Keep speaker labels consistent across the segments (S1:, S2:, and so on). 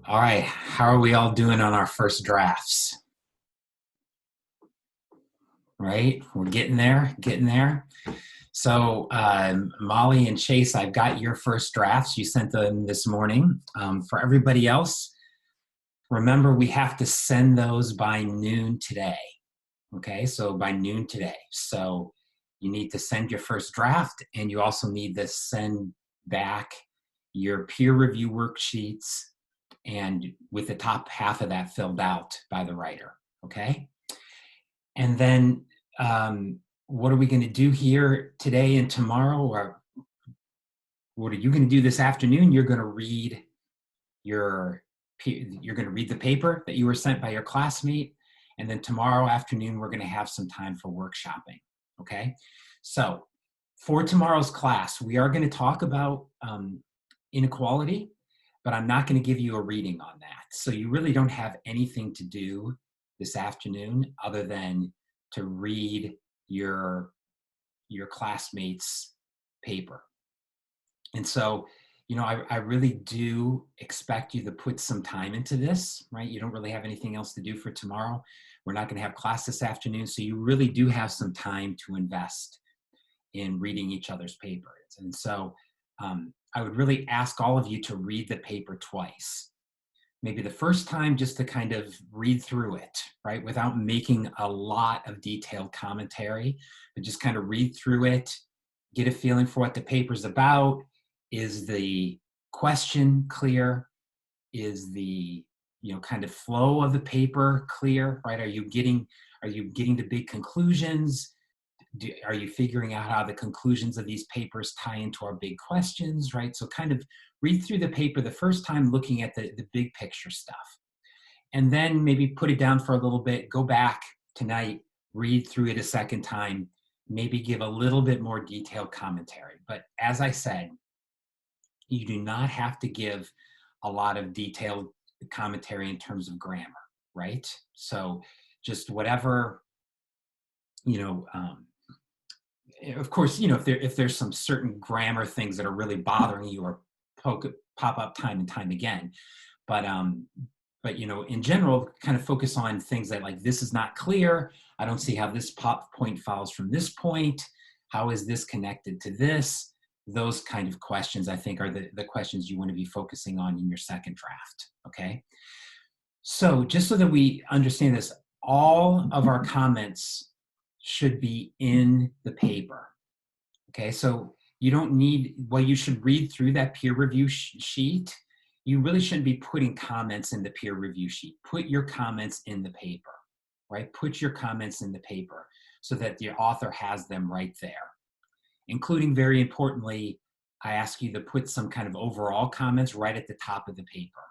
S1: All right, how are we all doing on our first drafts? Right, we're getting there, getting there. So, Molly and Chase, I've got your first drafts. You sent them this morning. For everybody else, remember we have to send those by noon today. Okay, so by noon today. So you need to send your first draft, and you also need to send back your peer review worksheets and with the top half of that filled out by the writer. Okay. And then what are we going to do here today and tomorrow? Or what are you going to do this afternoon? You're going to read the paper that you were sent by your classmate. And then tomorrow afternoon, we're going to have some time for workshopping. Okay. So for tomorrow's class, we are going to talk about inequality, but I'm not going to give you a reading on that. So you really don't have anything to do this afternoon other than to read your classmates' paper. And so, you know, I really do expect you to put some time into this, right? You don't really have anything else to do for tomorrow. We're not going to have class this afternoon, so you really do have some time to invest in reading each other's papers. And so I would really ask all of you to read the paper twice. Maybe the first time just to kind of read through it, right? Without making a lot of detailed commentary, but just kind of read through it, get a feeling for what the paper's about. Is the question clear? Is the, kind of flow of the paper clear, right? Are you getting to big conclusions? Are you figuring out how the conclusions of these papers tie into our big questions, right? So kind of read through the paper the first time looking at the big picture stuff. And then maybe put it down for a little bit, go back tonight, read through it a second time, maybe give a little bit more detailed commentary. But as I said, you do not have to give a lot of detailed commentary in terms of grammar, right? So just whatever, of course, if there's some certain grammar things that are really bothering you or pop up time and time again, but in general, kind of focus on things that like, this is not clear. I don't see how this point follows from this point. How is this connected to this? Those kind of questions, I think, are the questions you want to be focusing on in your second draft, okay? So just so that we understand this, all of our comments should be in the paper, okay? So you don't need, you should read through that peer review sheet. You really shouldn't be putting comments in the peer review sheet. Put your comments in the paper, right? Put your comments in the paper so that the author has them right there. Including, very importantly, I ask you to put some kind of overall comments right at the top of the paper,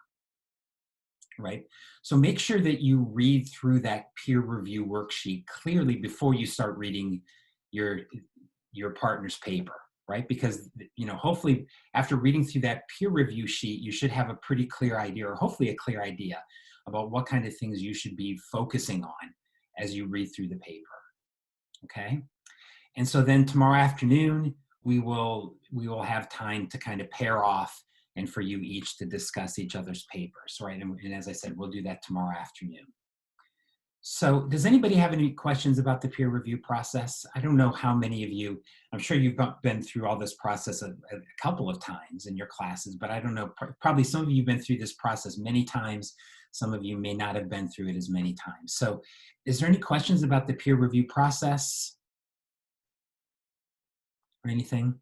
S1: right? So make sure that you read through that peer review worksheet clearly before you start reading your partner's paper, right? Because, hopefully after reading through that peer review sheet, you should have a pretty clear idea, or hopefully a clear idea about what kind of things you should be focusing on as you read through the paper, okay? And so then tomorrow afternoon, we will have time to kind of pair off and for you each to discuss each other's papers, right? And as I said, we'll do that tomorrow afternoon. So does anybody have any questions about the peer review process? I don't know how many of you, I'm sure you've been through all this process a couple of times in your classes, but I don't know, probably some of you have been through this process many times. Some of you may not have been through it as many times. So is there any questions about the peer review process or anything?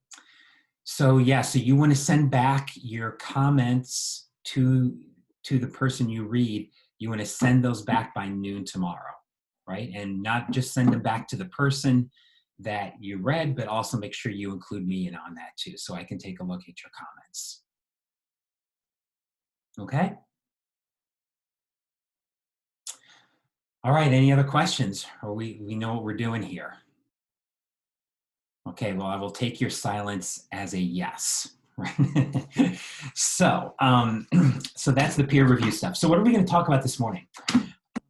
S1: So yeah, so you want to send back your comments to the person you read. You want to send those back by noon tomorrow, right? And not just send them back to the person that you read, but also make sure you include me in on that too, so I can take a look at your comments. Okay? All right, any other questions? Or we know what we're doing here? Okay, well, I will take your silence as a yes. Right? So that's the peer review stuff. So what are we going to talk about this morning?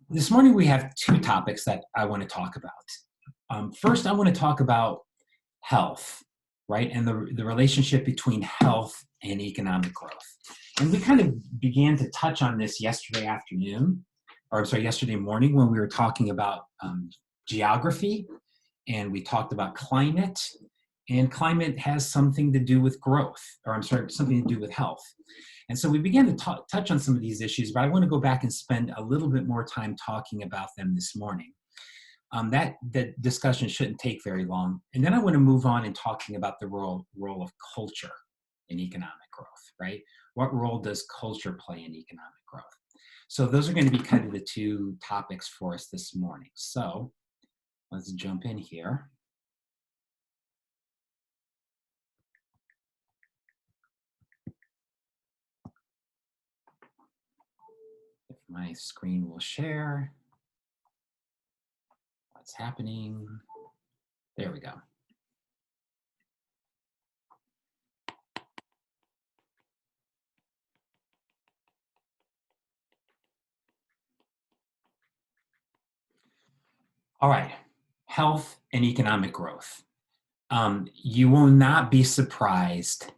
S1: This morning we have two topics that I want to talk about. First, I want to talk about health, right? And the relationship between health and economic growth. And we kind of began to touch on this yesterday afternoon, or I'm sorry, yesterday morning when we were talking about geography, and we talked about climate, and climate has something to do with growth, or I'm sorry, something to do with health. And so we began to touch on some of these issues, but I want to go back and spend a little bit more time talking about them this morning. That discussion shouldn't take very long. And then I want to move on in talking about the role of culture in economic growth, right? What role does culture play in economic growth? So those are going to be kind of the two topics for us this morning. So let's jump in here. If my screen will share, what's happening? There we go. All right, health and economic growth. You will not be surprised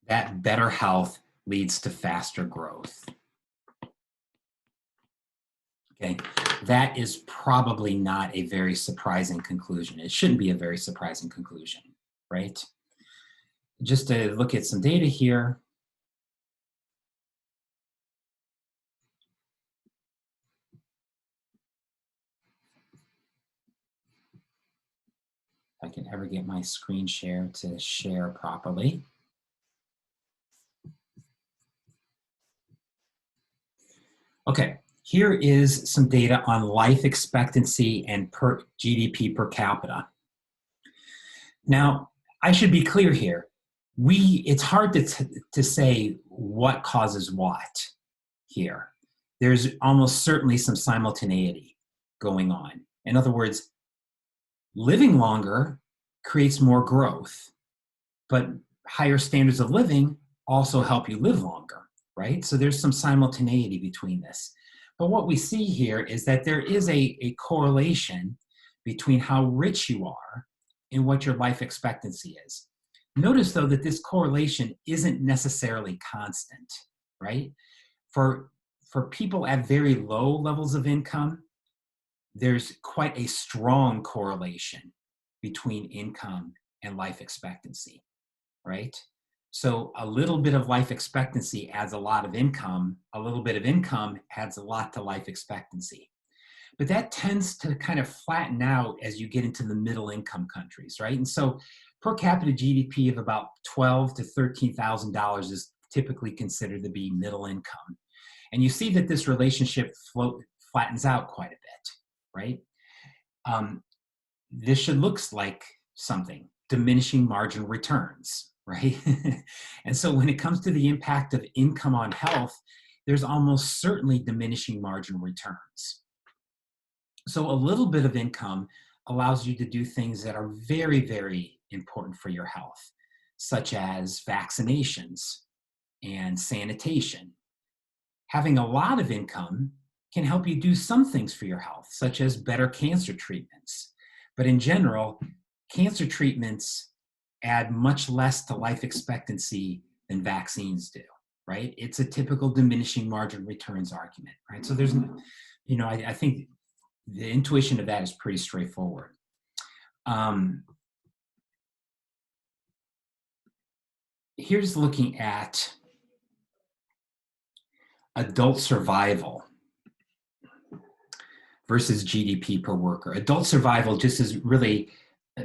S1: that better health leads to faster growth. Okay, that is probably not a very surprising conclusion. It shouldn't be a very surprising conclusion, right? Just to look at some data here. If I can ever get my screen share to share properly. Okay, here is some data on life expectancy and GDP per capita. Now, I should be clear here. It's hard to say what causes what here. There's almost certainly some simultaneity going on. In other words, living longer creates more growth, but higher standards of living also help you live longer, right? So there's some simultaneity between this. But what we see here is that there is a correlation between how rich you are and what your life expectancy is. Notice, though, that this correlation isn't necessarily constant, right? For people at very low levels of income, there's quite a strong correlation between income and life expectancy, right? So a little bit of life expectancy adds a lot of income. A little bit of income adds a lot to life expectancy. But that tends to kind of flatten out as you get into the middle income countries, right? And so per capita GDP of about $12,000 to $13,000 is typically considered to be middle income. And you see that this relationship flattens out quite a bit, right? This should look like something, diminishing marginal returns, right? And so when it comes to the impact of income on health, there's almost certainly diminishing marginal returns. So a little bit of income allows you to do things that are very, very important for your health, such as vaccinations and sanitation. Having a lot of income can help you do some things for your health, such as better cancer treatments. But in general, cancer treatments add much less to life expectancy than vaccines do, right? It's a typical diminishing margin returns argument, right? So there's, I think the intuition of that is pretty straightforward. Here's looking at adult survival versus GDP per worker. Adult survival just is really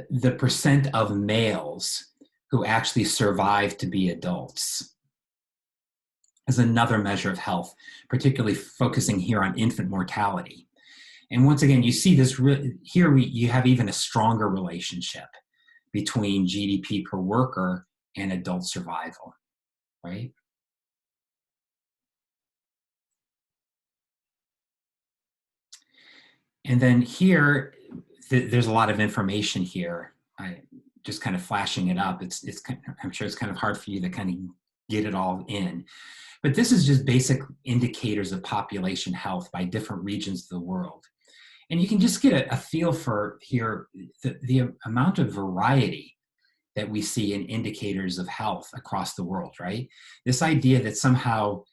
S1: the percent of males who actually survive to be adults as another measure of health, particularly focusing here on infant mortality. And once again, you see this here, you have even a stronger relationship between GDP per worker and adult survival, right? And then here, there's a lot of information here. I just kind of flashing it up. I'm sure it's kind of hard for you to kind of get it all in. But this is just basic indicators of population health by different regions of the world. And you can just get a feel for here the amount of variety that we see in indicators of health across the world, right? This idea that somehow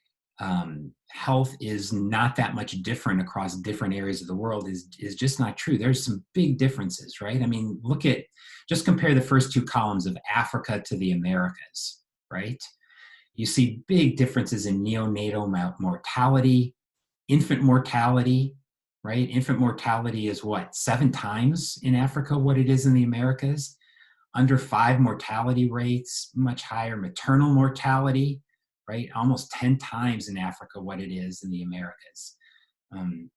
S1: health is not that much different across different areas of the world is just not true. There's some big differences, right? I mean, just compare the first two columns of Africa to the Americas, right? You see big differences in neonatal mortality, infant mortality, right? Infant mortality is what, 7 times in Africa what it is in the Americas? Under 5 mortality rates, much higher maternal mortality, right? Almost 10 times in Africa what it is in the Americas. And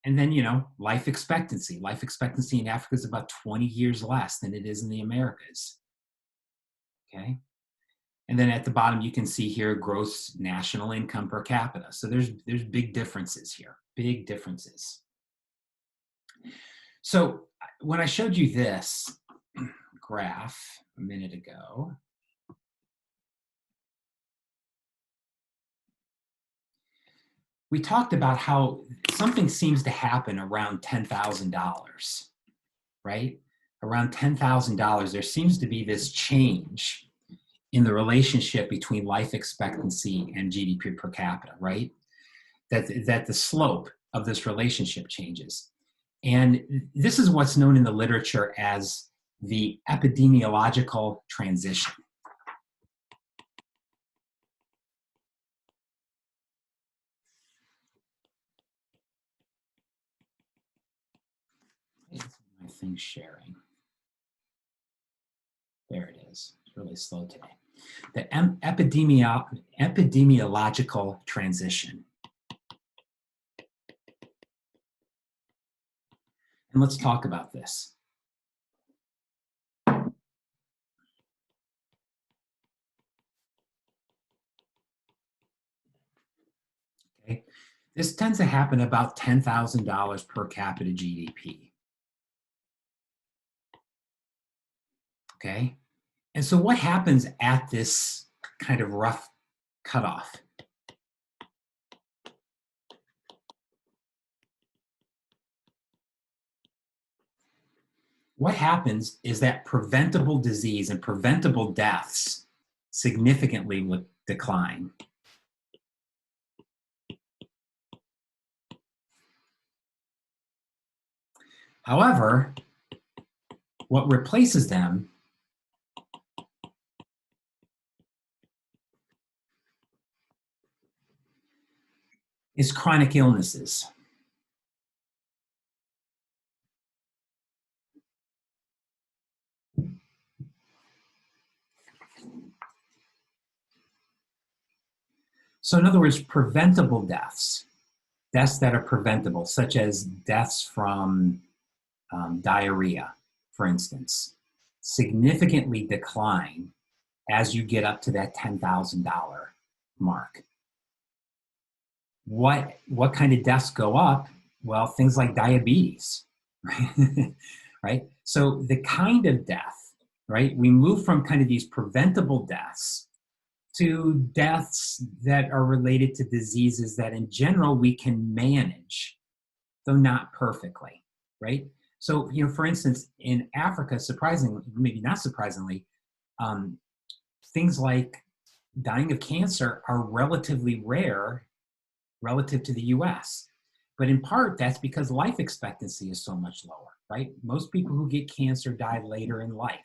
S1: then, life expectancy. Life expectancy in Africa is about 20 years less than it is in the Americas, okay? And then at the bottom, you can see here gross national income per capita. So there's big differences here, big differences. So when I showed you this graph a minute ago, we talked about how something seems to happen around $10,000, right? Around $10,000, there seems to be this change in the relationship between life expectancy and GDP per capita, right? That the slope of this relationship changes. And this is what's known in the literature as the epidemiological transition. My thing's sharing. There it is. It's really slow today. The epidemiological transition. And let's talk about this. Okay. This tends to happen about $10,000 per capita GDP. Okay. And so what happens at this kind of rough cutoff? What happens is that preventable disease and preventable deaths significantly would decline. However, what replaces them is chronic illnesses. So in other words, preventable deaths that are preventable, such as deaths from diarrhea, for instance, significantly decline as you get up to that $10,000 mark. What kind of deaths go up? Well, things like diabetes, right? Right? So the kind of death, right? We move from kind of these preventable deaths to deaths that are related to diseases that in general we can manage, though not perfectly, right? So, for instance, in Africa, surprisingly, maybe not surprisingly, things like dying of cancer are relatively rare relative to the US. But in part, that's because life expectancy is so much lower, right? Most people who get cancer die later in life.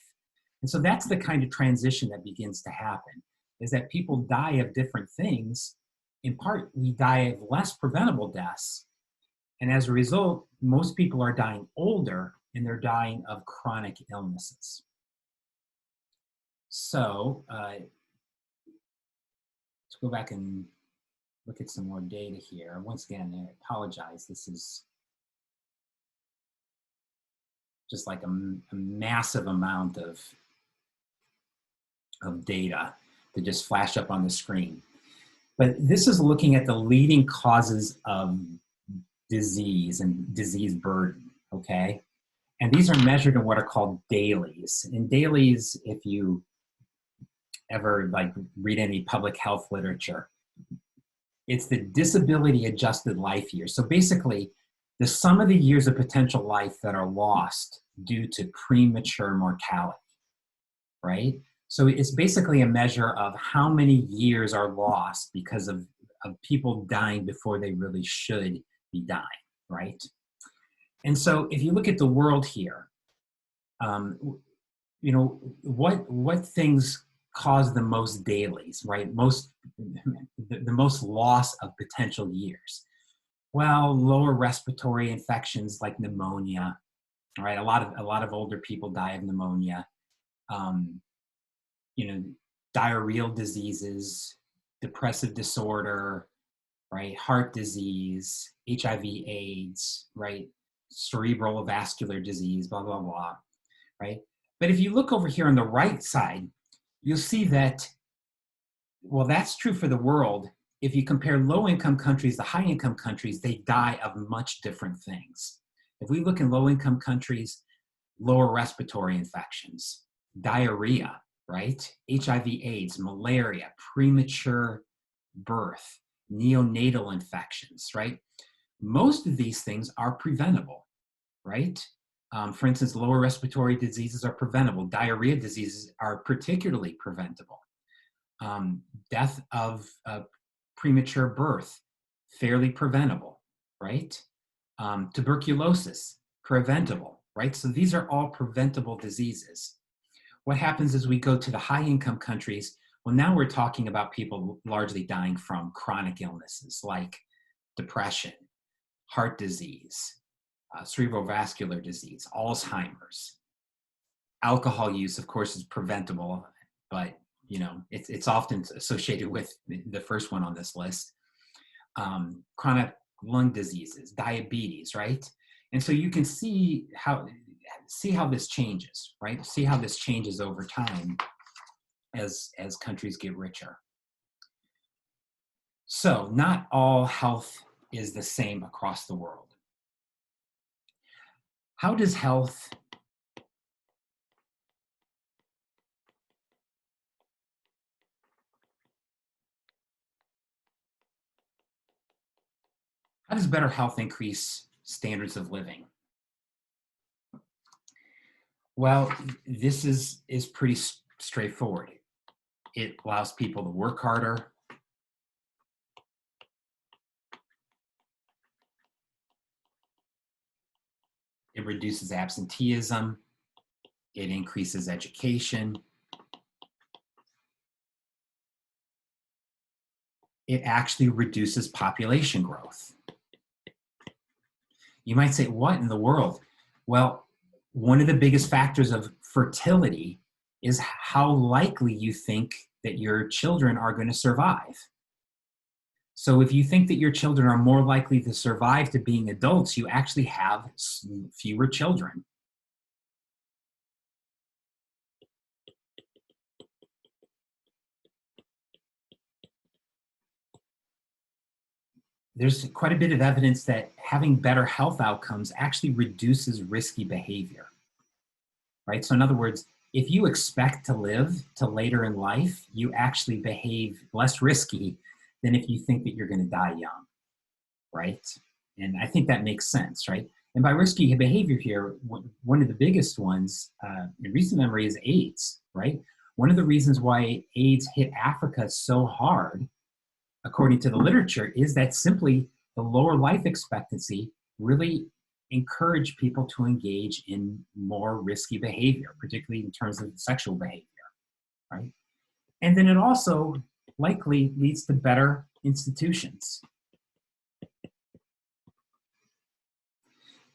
S1: And so that's the kind of transition that begins to happen, is that people die of different things. In part, we die of less preventable deaths. And as a result, most people are dying older and they're dying of chronic illnesses. So let's go back and look at some more data here. Once again, I apologize. This is just like a massive amount of data that just flash up on the screen. But this is looking at the leading causes of disease and disease burden, okay? And these are measured in what are called dailies. And dailies, if you ever read any public health literature, it's the disability adjusted life years. So basically, the sum of the years of potential life that are lost due to premature mortality. right? So it's basically a measure of how many years are lost because of people dying before they really should be dying, right? And so if you look at the world here, um, what things cause the most dailies, right? The most loss of potential years. Well, lower respiratory infections like pneumonia, right? A lot of older people die of pneumonia. Um, you know, diarrheal diseases, depressive disorder, right? Heart disease, HIV/AIDS, right? Cerebral vascular disease, blah blah blah, right? But if you look over here on the right side, you'll see that, well, that's true for the world. If you compare low income countries to high income countries, they die of much different things. If we look in low income countries, lower respiratory infections, diarrhea, right? HIV/AIDS, malaria, premature birth, neonatal infections, right? Most of these things are preventable, right? For instance, lower respiratory diseases are preventable. Diarrhea diseases are particularly preventable. Death of premature birth, fairly preventable, right? Tuberculosis, preventable, right? So these are all preventable diseases. What happens as we go to the high income countries? Well, now we're talking about people largely dying from chronic illnesses like depression, heart disease, cerebral vascular disease, Alzheimer's. Alcohol use, of course, is preventable, but it's often associated with the first one on this list. Chronic lung diseases, diabetes, right? And so you can see how this changes, right? See how this changes over time as countries get richer. So not all health is the same across the world. How does health better health increase standards of living? Well, this is pretty straightforward. It allows people to work harder. It reduces absenteeism. It increases education. It actually reduces population growth. You might say, what in the world? Well, one of the biggest factors of fertility is how likely you think that your children are going to survive. So if you think that your children are more likely to survive to being adults, you actually have fewer children. There's quite a bit of evidence that having better health outcomes actually reduces risky behavior, right? So in other words, if you expect to live to later in life, you actually behave less risky than if you think that you're going to die young, right? And I think that makes sense, right? And by risky behavior here, one of the biggest ones in recent memory is AIDS, right? One of the reasons why AIDS hit Africa so hard, according to the literature, is that simply the lower life expectancy really encouraged people to engage in more risky behavior, particularly in terms of sexual behavior, right? And then it also likely leads to better institutions.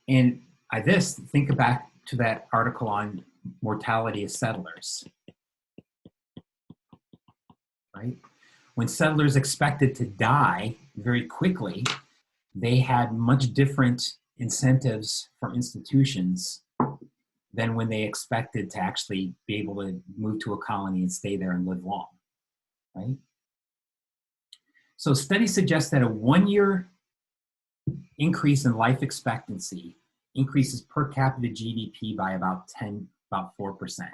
S1: And think back to that article on mortality of settlers, right? When settlers expected to die very quickly, they had much different incentives for institutions than when they expected to actually be able to move to a colony and stay there and live long, right? So studies suggest that a 1-year increase in life expectancy increases per capita GDP by about 4%.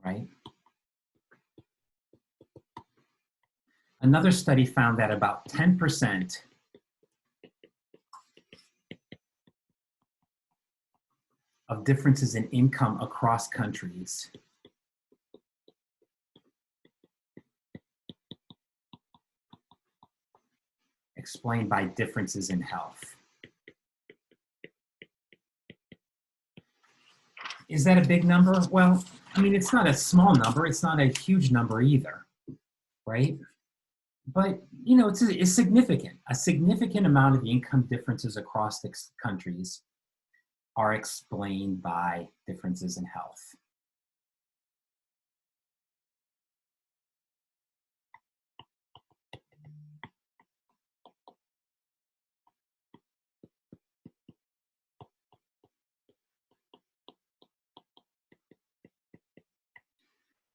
S1: right? Another study found that about 10% of differences in income across countries explained by differences in health. Is that a big number? Well, I mean, it's not a small number. It's not a huge number either, right? But, you know, it's significant. A significant amount of the income differences across the countries are explained by differences in health.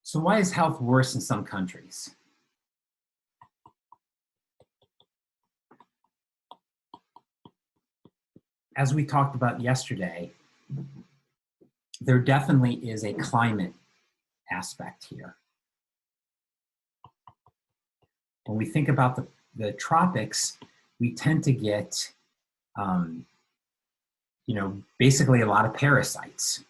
S1: So why is health worse in some countries? As we talked about yesterday, there definitely is a climate aspect here. When we think about the tropics, we tend to get, you know, basically a lot of parasites.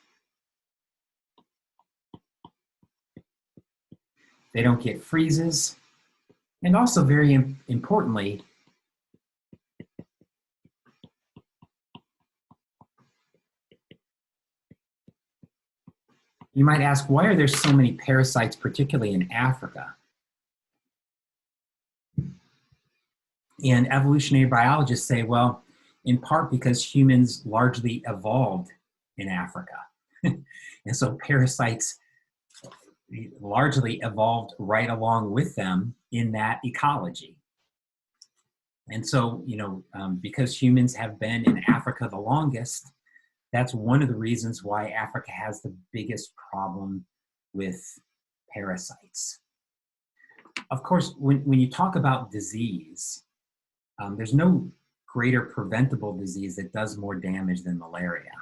S1: They don't get freezes. And also, very importantly, you might ask, why are there so many parasites, particularly in Africa? And evolutionary biologists say, well, in part because humans largely evolved in Africa. And so parasites largely evolved right along with them in that ecology. And so, you know, because humans have been in Africa the longest, that's one of the reasons why Africa has the biggest problem with parasites. Of course, when you talk about disease, there's no greater preventable disease that does more damage than malaria.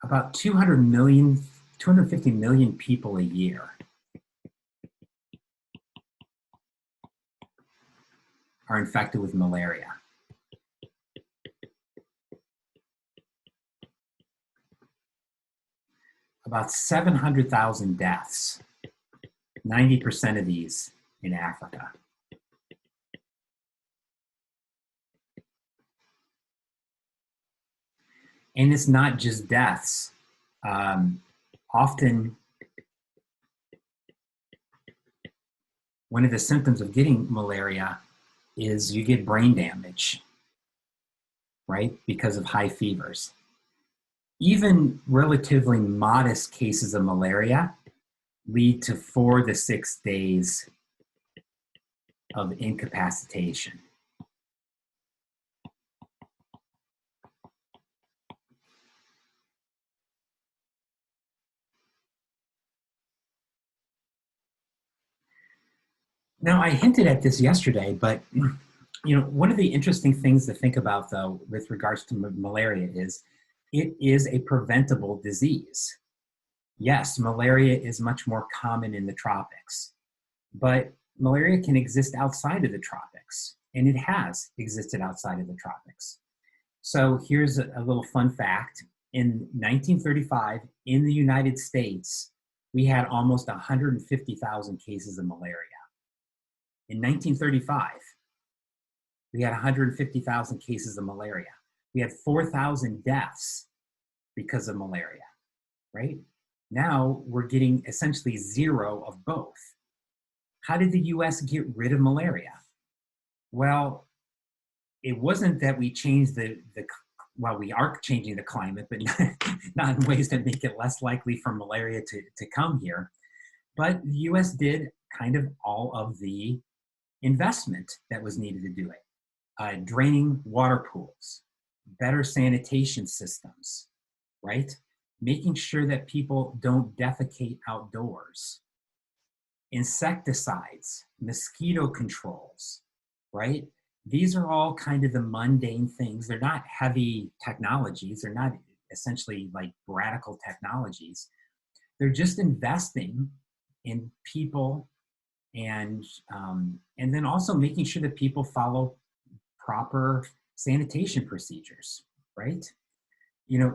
S1: About 250 million people a year are infected with malaria. About 700,000 deaths, 90% of these in Africa. And it's not just deaths. Often, one of the symptoms of getting malaria is you get brain damage, right? Because of high fevers. Even relatively modest cases of malaria lead to 4 to 6 days of incapacitation. Now, I hinted at this yesterday, but you know, one of the interesting things to think about, though, with regards to malaria is it is a preventable disease. Yes, malaria is much more common in the tropics, but malaria can exist outside of the tropics, and it has existed outside of the tropics. So here's a little fun fact. In 1935, in the United States, we had almost 150,000 cases of malaria. In 1935, we had 150,000 cases of malaria. We had 4,000 deaths because of malaria, right? Now we're getting essentially 0 of both. How did the US get rid of malaria? Well, it wasn't that we changed well, we are changing the climate, but not in ways that make it less likely for malaria to come here. But the US did kind of all of the investment that was needed to do it. Draining water pools, better sanitation systems, right? Making sure that people don't defecate outdoors. Insecticides, mosquito controls, right? These are all kind of the mundane things. They're not heavy technologies. They're not essentially like radical technologies. They're just investing in people, and then also making sure that people follow proper sanitation procedures, right?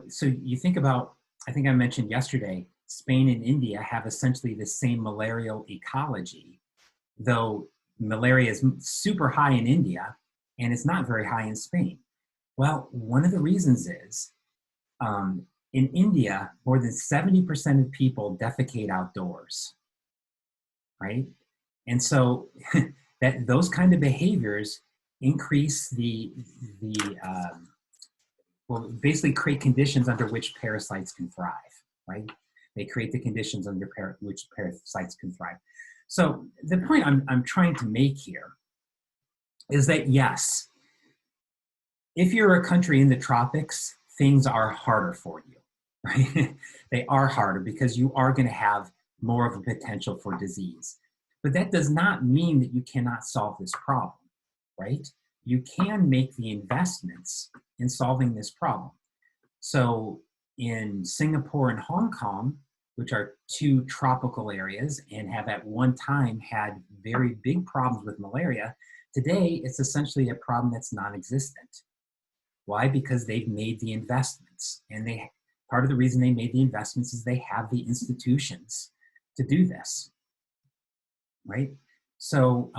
S1: So you think about, I think I mentioned yesterday, Spain and India have essentially the same malarial ecology, though malaria is super high in India and it's not very high in Spain. Well, one of the reasons is in India, more than 70% of people defecate outdoors, right? And so that those kind of behaviors increase well, basically create conditions under which parasites can thrive, right? They create the conditions under which parasites can thrive. So the point I'm trying to make here is that yes, if you're a country in the tropics, things are harder for you, right? They are harder because you are going to have more of a potential for disease. But that does not mean that you cannot solve this problem, right? You can make the investments in solving this problem. So in Singapore and Hong Kong, which are two tropical areas and have at one time had very big problems with malaria, today it's essentially a problem that's non-existent. Why? Because they've made the investments, and part of the reason they made the investments is they have the institutions to do this, right? So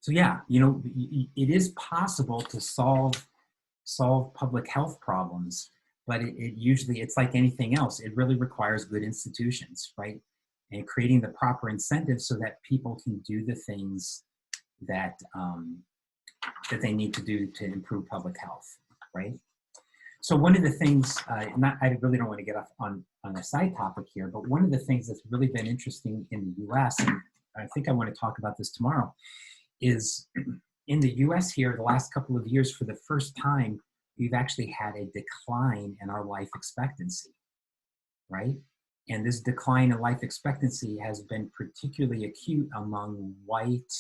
S1: yeah, it is possible to solve public health problems, but it usually, it's like anything else. It really requires good institutions, right? And creating the proper incentives so that people can do the things that they need to do to improve public health, right? So one of the things, I really don't want to get off on a side topic here, but one of the things that's really been interesting in the US, and I think I want to talk about this tomorrow, is in the US here, the last couple of years, for the first time, we've actually had a decline in our life expectancy, right? And this decline in life expectancy has been particularly acute among white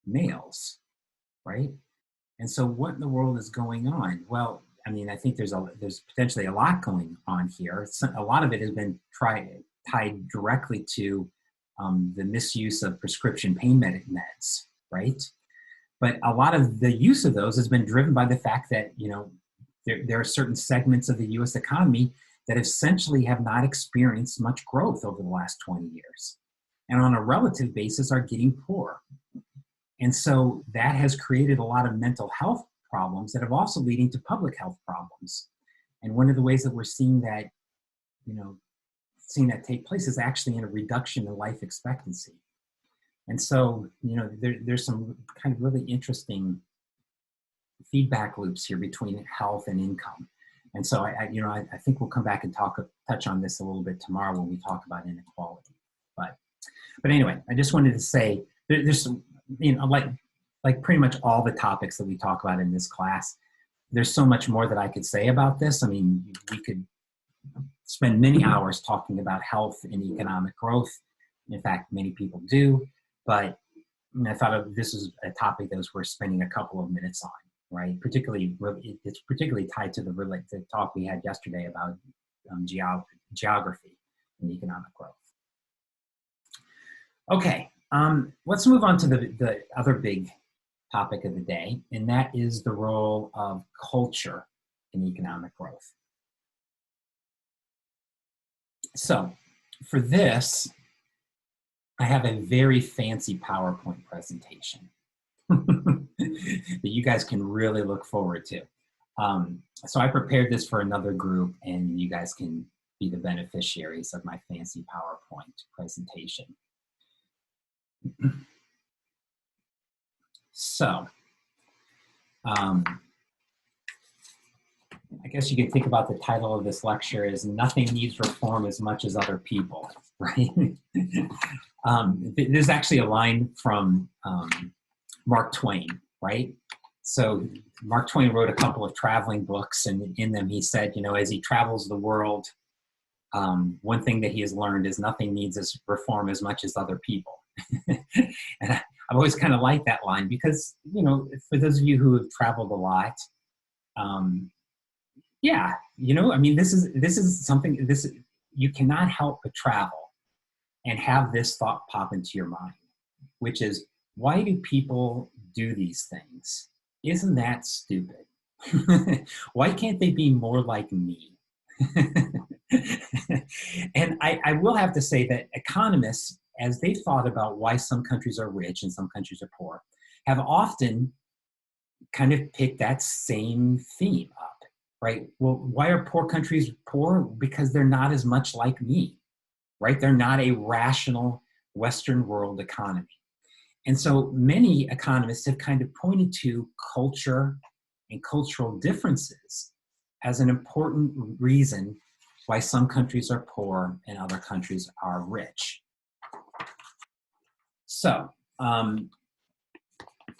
S1: males, right? And so what in the world is going on? Well, I mean, I think there's potentially a lot going on here. A lot of it has been tied directly to the misuse of prescription pain meds, right? But a lot of the use of those has been driven by the fact that, there are certain segments of the US economy that essentially have not experienced much growth over the last 20 years. And on a relative basis are getting poor. And so that has created a lot of mental health problems that have also leading to public health problems. And one of the ways that we're seeing that take place is actually in a reduction in life expectancy. And so, there's some kind of really interesting feedback loops here between health and income. And so I think we'll come back and touch on this a little bit tomorrow when we talk about inequality. But anyway, I just wanted to say there's some, like pretty much all the topics that we talk about in this class, there's so much more that I could say about this. I mean, we could spend many hours talking about health and economic growth. In fact, many people do, but I thought this is a topic that was worth spending a couple of minutes on, right? It's particularly tied to the talk we had yesterday about geography and economic growth. Okay, let's move on to the other big topic of the day, and that is the role of culture in economic growth. So for this, I have a very fancy PowerPoint presentation that you guys can really look forward to. So I prepared this for another group, and you guys can be the beneficiaries of my fancy PowerPoint presentation. So, I guess you can think about the title of this lecture as "Nothing Needs Reform as Much as Other People," right? There's actually a line from Mark Twain, right? So Mark Twain wrote a couple of traveling books, and in them he said, as he travels the world, one thing that he has learned is nothing needs reform as much as other people. And I've always kind of liked that line because, for those of you who have traveled a lot, um, yeah, I mean, this is something, you cannot help but travel and have this thought pop into your mind, which is, why do people do these things? Isn't that stupid? Why can't they be more like me? And I will have to say that economists, as they've thought about why some countries are rich and some countries are poor, have often kind of picked that same theme up, right? Well, why are poor countries poor? Because they're not as much like me, right? They're not a rational Western world economy. And so many economists have kind of pointed to culture and cultural differences as an important reason why some countries are poor and other countries are rich. So,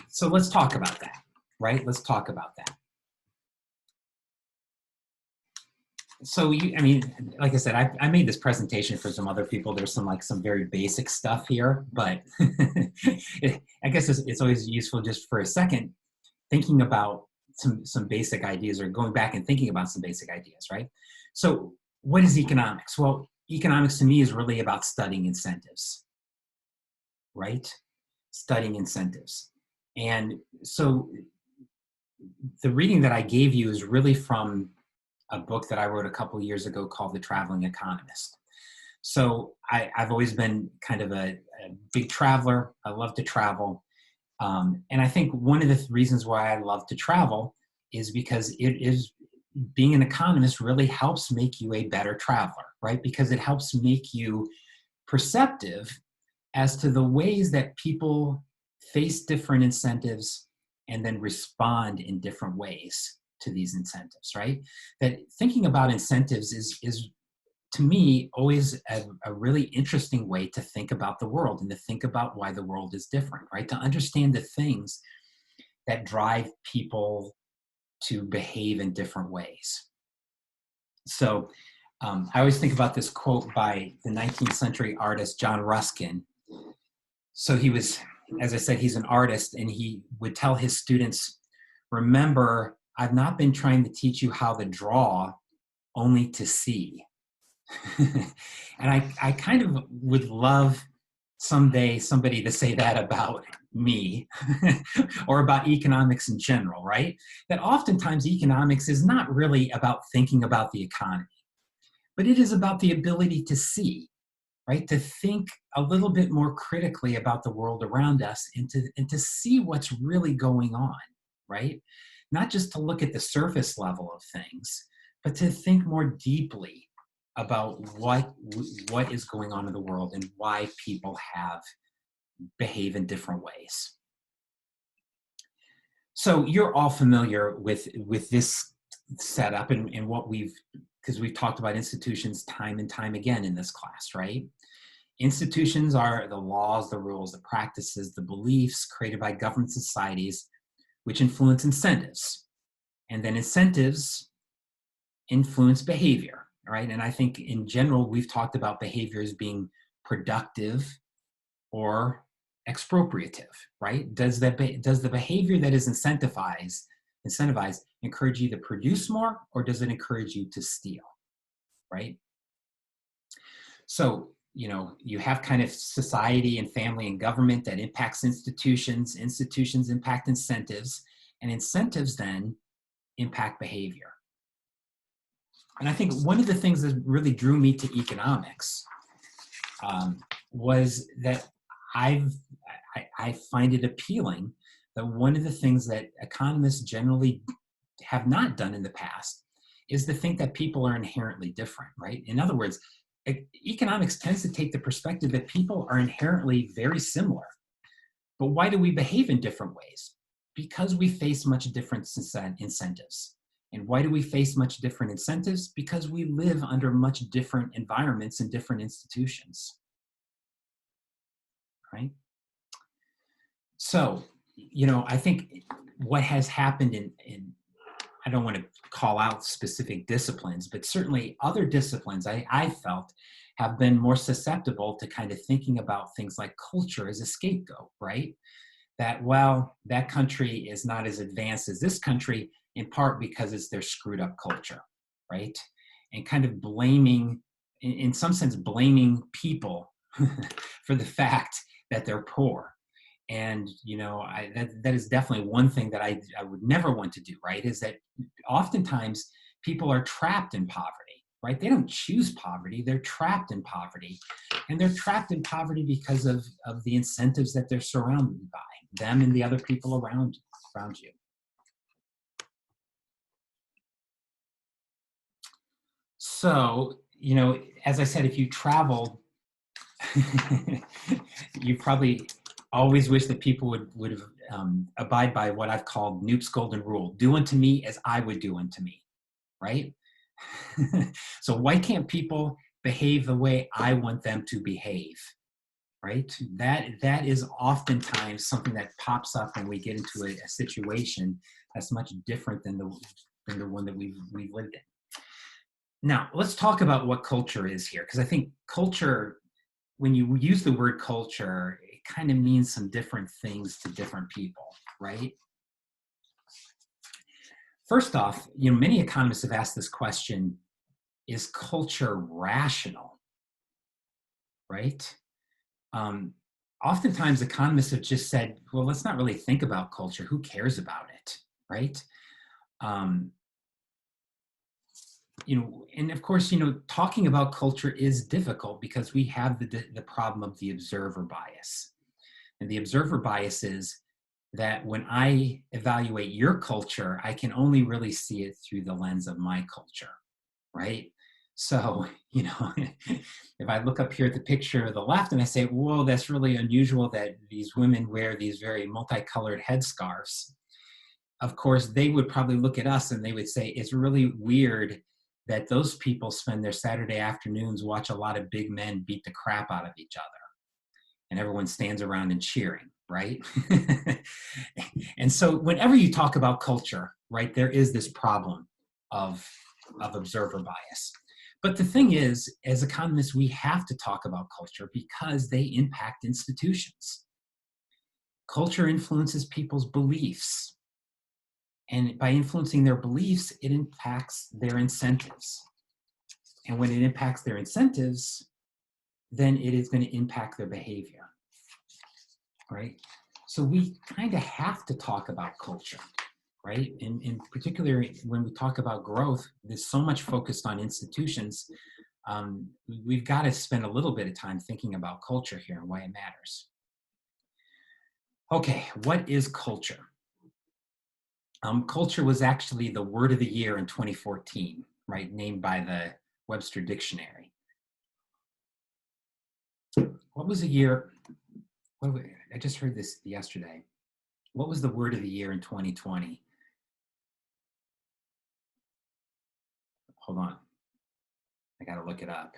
S1: so let's talk about that, right? Let's talk about that. So I mean, like I said, I made this presentation for some other people. There's some very basic stuff here, but I guess it's always useful just for a second thinking about some basic ideas, or going back and thinking about some basic ideas, right? So what is economics? Well, economics to me is really about studying incentives, right? Studying incentives. And so the reading that I gave you is really from a book that I wrote a couple of years ago called The Traveling Economist. So I've always been kind of a big traveler. I love to travel. And I think one of the reasons why I love to travel is because being an economist really helps make you a better traveler, right? Because it helps make you perceptive as to the ways that people face different incentives and then respond in different ways to these incentives, right? That thinking about incentives is to me always a really interesting way to think about the world and to think about why the world is different, right? To understand the things that drive people to behave in different ways. So I always think about this quote by the 19th century artist John Ruskin. So he was, as I said, he's an artist, and he would tell his students, remember, I've not been trying to teach you how to draw, only to see. And I kind of would love someday somebody to say that about me or about economics in general, right? That oftentimes economics is not really about thinking about the economy, but it is about the ability to see, right? To think a little bit more critically about the world around us, and to see what's really going on, right? Not just to look at the surface level of things, but to think more deeply about what is going on in the world and why people behave in different ways. So you're all familiar with this setup and what because we've talked about institutions time and time again in this class, right? Institutions are the laws, the rules, the practices, the beliefs created by government societies which influence incentives. And then incentives influence behavior, right? And I think in general, we've talked about behavior as being productive or expropriative, right? Does the behavior that is incentivized encourage you to produce more, or does it encourage you to steal, right? So, you have kind of society and family and government that impacts institutions impact incentives, and incentives then impact behavior. And I think one of the things that really drew me to economics was that I find it appealing that one of the things that economists generally have not done in the past is to think that people are inherently different, right? In other words, economics tends to take the perspective that people are inherently very similar. But why do we behave in different ways? Because we face much different incentives. And why do we face much different incentives? Because we live under much different environments and different institutions, right? So, I think what has happened I don't want to call out specific disciplines, but certainly other disciplines I felt have been more susceptible to kind of thinking about things like culture as a scapegoat, right? That, well, that country is not as advanced as this country, in part because it's their screwed up culture, right? And kind of blaming, in some sense, blaming people for the fact that they're poor. And, that is definitely one thing that I would never want to do, right? Is that oftentimes people are trapped in poverty, right? They don't choose poverty, they're trapped in poverty. And they're trapped in poverty because of the incentives that they're surrounded by, them and the other people around you. So, as I said, if you travel, you probably always wish that people would abide by what I've called Newt's golden rule: do unto me as I would do unto me, right? So why can't people behave the way I want them to behave, right? That is oftentimes something that pops up when we get into a situation that's much different than the one that we've lived in. Now, let's talk about what culture is here, because I think culture, when you use the word culture, it kind of means some different things to different people, right? First off, many economists have asked this question: is culture rational, right? Oftentimes economists have just said, well, let's not really think about culture. Who cares about it, right? And of course, talking about culture is difficult because we have the problem of the observer bias. And the observer bias is that when I evaluate your culture, I can only really see it through the lens of my culture, right? So, if I look up here at the picture of the left and I say, whoa, that's really unusual that these women wear these very multicolored headscarves. Of course, they would probably look at us and they would say, it's really weird that those people spend their Saturday afternoons watch a lot of big men beat the crap out of each other. And everyone stands around and cheering, right? And so whenever you talk about culture, right, there is this problem of observer bias. But the thing is, as economists, we have to talk about culture because they impact institutions. Culture influences people's beliefs. And by influencing their beliefs, it impacts their incentives. And when it impacts their incentives, then it is going to impact their behavior, right? So we kind of have to talk about culture, right? And in particular, when we talk about growth, there's so much focused on institutions. We've got to spend a little bit of time thinking about culture here and why it matters. Okay, what is culture? Culture was actually the word of the year in 2014, right? Named by the Webster Dictionary. What was the year? I just heard this yesterday. What was the word of the year in 2020? Hold on. I got to look it up.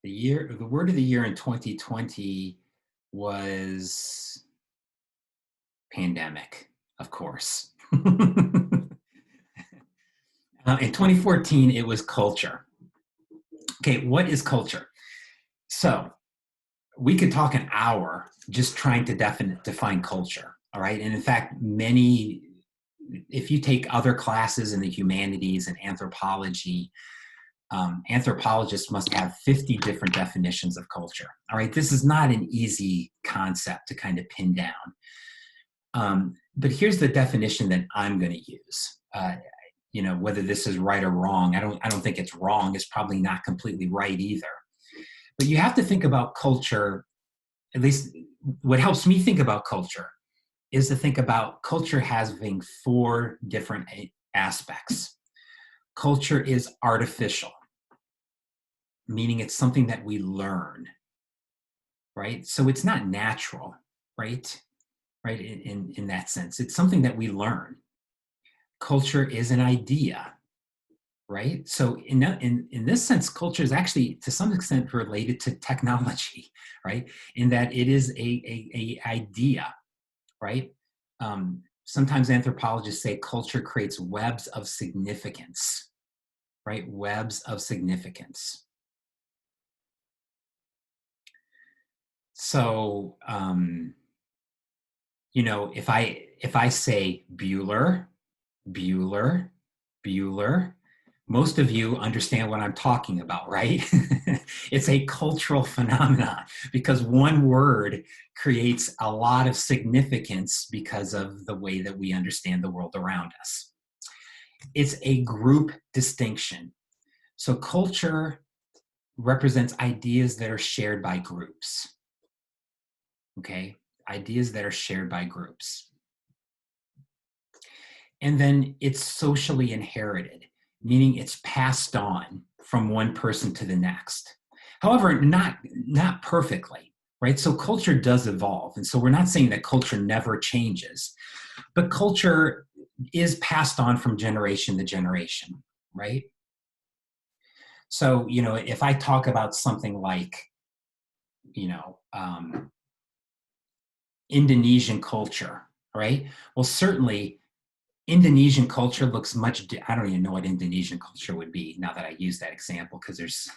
S1: The word of the year in 2020 was pandemic, of course. In 2014, it was culture. Okay, what is culture? So we could talk an hour just trying to define culture, all right? And in fact, if you take other classes in the humanities and anthropology, anthropologists must have 50 different definitions of culture, all right? This is not an easy concept to kind of pin down. But here's the definition that I'm going to use. Whether this is right or wrong, I don't think it's wrong. It's probably not completely right either. But you have to think about culture, at least what helps me think about culture is to think about culture having 4 different aspects. Culture is artificial, meaning it's something that we learn, right? So it's not natural, right? Right, in that sense. It's something that we learn. Culture is an idea, right? So in this sense, culture is actually to some extent related to technology, right? In that it is a idea, right? Sometimes anthropologists say culture creates webs of significance, right? Webs of significance. So, you know, if I say Bueller, Bueller, Bueller, most of you understand what I'm talking about, right? It's a cultural phenomenon because one word creates a lot of significance because of the way that we understand the world around us. It's a group distinction. So culture represents ideas that are shared by groups. Okay, ideas that are shared by groups. And then it's socially inherited, meaning it's passed on from one person to the next. However, not perfectly, right? So culture does evolve. And so we're not saying that culture never changes, but culture is passed on from generation to generation, right? So, you know, if I talk about something like, you know, Indonesian culture, right? Well, certainly Indonesian culture looks much, I don't even know what Indonesian culture would be now that I use that example, because there's,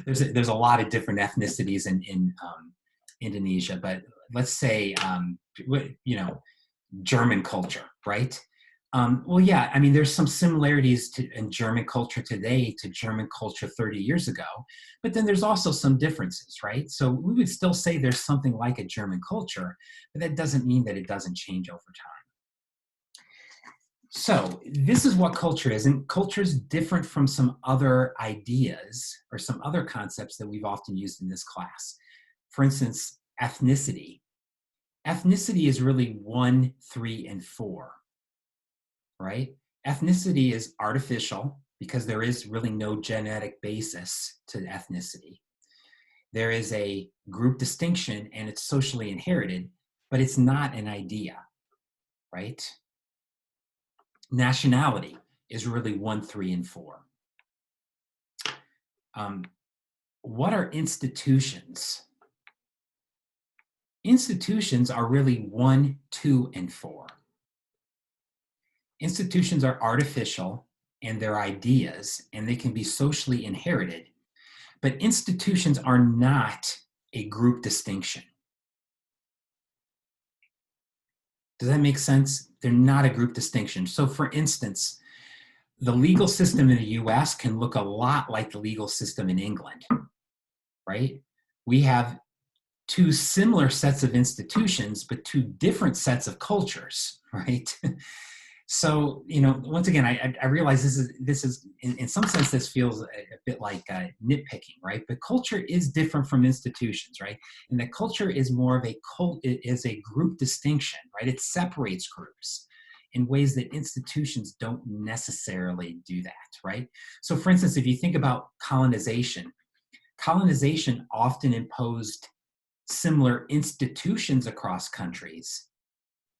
S1: there's a lot of different ethnicities in Indonesia, but let's say, you know, German culture, right? Well, yeah, I mean, there's some similarities in German culture today to German culture 30 years ago, but then there's also some differences, right? So we would still say there's something like a German culture, but that doesn't mean that it doesn't change over time. So this is what culture is, and culture is different from some other ideas or some other concepts that we've often used in this class. For instance, ethnicity. Ethnicity is really 1, 3, and 4. Right? Ethnicity is artificial because there is really no genetic basis to ethnicity. There is a group distinction and it's socially inherited, but it's not an idea, right? Nationality is really 1, 3, and 4. What are institutions? Institutions are really 1, 2, and 4. Institutions are artificial and they're ideas, and they can be socially inherited, but institutions are not a group distinction. Does that make sense? They're not a group distinction. So for instance, the legal system in the US can look a lot like the legal system in England, right? We have two similar sets of institutions, but two different sets of cultures, right? So, you know, once again, I realize this is in some sense, this feels a bit like nitpicking, right? But culture is different from institutions, right? And that culture is more of it is a group distinction, right? It separates groups in ways that institutions don't necessarily do that, right? So for instance, if you think about colonization often imposed similar institutions across countries,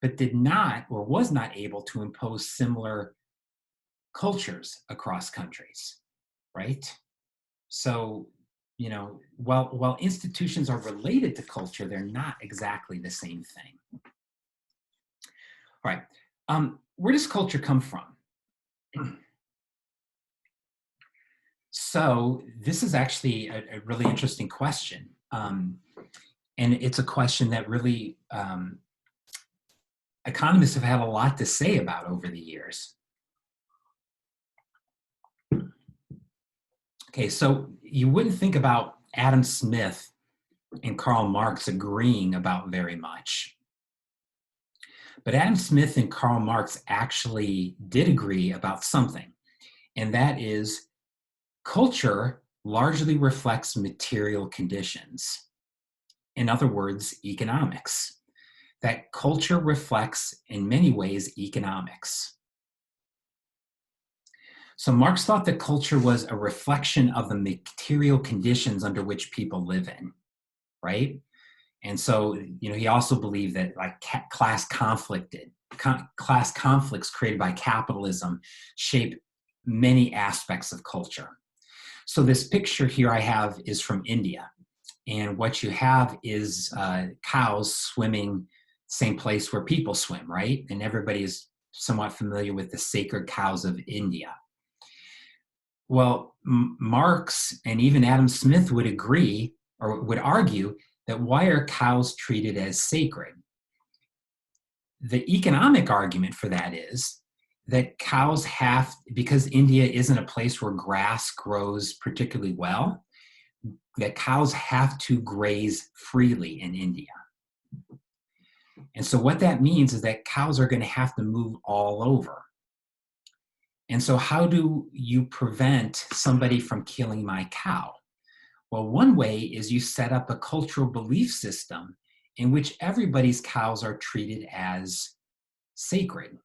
S1: but did not or was not able to impose similar cultures across countries, right? So, you know, while institutions are related to culture, they're not exactly the same thing. All right, where does culture come from? So this is actually a really interesting question. And it's a question that really economists have had a lot to say about over the years. Okay, so you wouldn't think about Adam Smith and Karl Marx agreeing about very much. But Adam Smith and Karl Marx actually did agree about something, and that is culture largely reflects material conditions. In other words, economics. That culture reflects, in many ways, economics. So Marx thought that culture was a reflection of the material conditions under which people live in, right? And so, you know, he also believed that like class conflicts created by capitalism shape many aspects of culture. So this picture here I have is from India. And what you have is cows swimming same place where people swim, right? And everybody is somewhat familiar with the sacred cows of India. Well, Marx and even Adam Smith would agree or would argue that why are cows treated as sacred? The economic argument for that is that cows have, because India isn't a place where grass grows particularly well, that cows have to graze freely in India. And so what that means is that cows are going to have to move all over. And so how do you prevent somebody from killing my cow? Well, one way is you set up a cultural belief system in which everybody's cows are treated as sacred,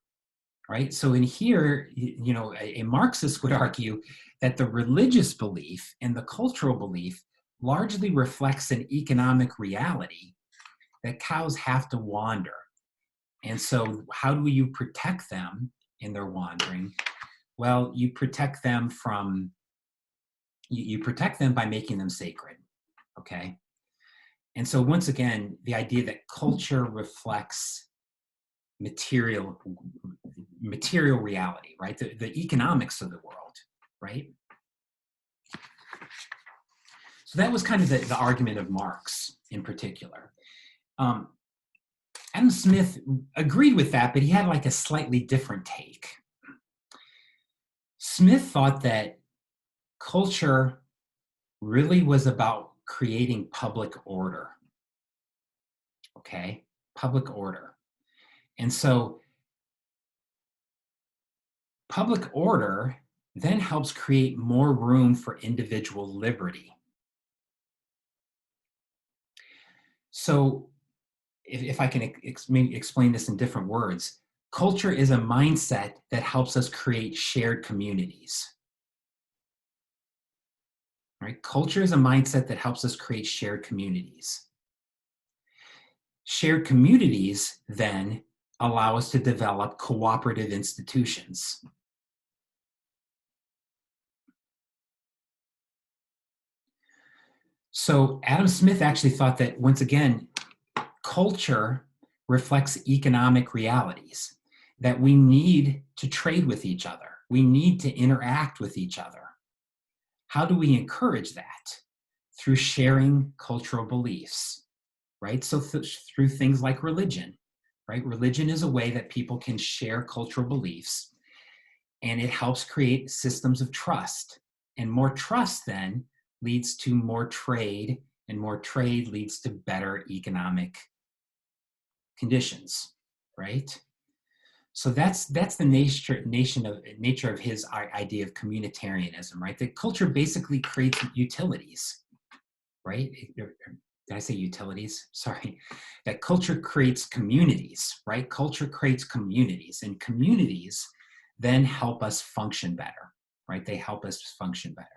S1: right? So in here, you know, a Marxist would argue that the religious belief and the cultural belief largely reflects an economic reality that cows have to wander. And so how do you protect them in their wandering? Well, you protect them from, you protect them by making them sacred, okay? And so once again, the idea that culture reflects material reality, right? The economics of the world, right? So that was kind of the argument of Marx in particular. Adam Smith agreed with that, but he had like a slightly different take. Smith thought that culture really was about creating public order, okay? Public order. And so public order then helps create more room for individual liberty. So if I can explain this in different words, culture is a mindset that helps us create shared communities. Right? Culture is a mindset that helps us create shared communities. Shared communities then allow us to develop cooperative institutions. So Adam Smith actually thought that, once again, culture reflects economic realities, that we need to trade with each other. We need to interact with each other. How do we encourage that? Through sharing cultural beliefs, right? So through things like religion, right? Religion is a way that people can share cultural beliefs, and it helps create systems of trust. And more trust then leads to more trade, and more trade leads to better economic conditions, right? So that's the nature of his idea of communitarianism, right? That culture basically creates utilities, right? Did I say utilities? Sorry. That culture creates communities, right? Culture creates communities, and communities then help us function better, right? They help us function better.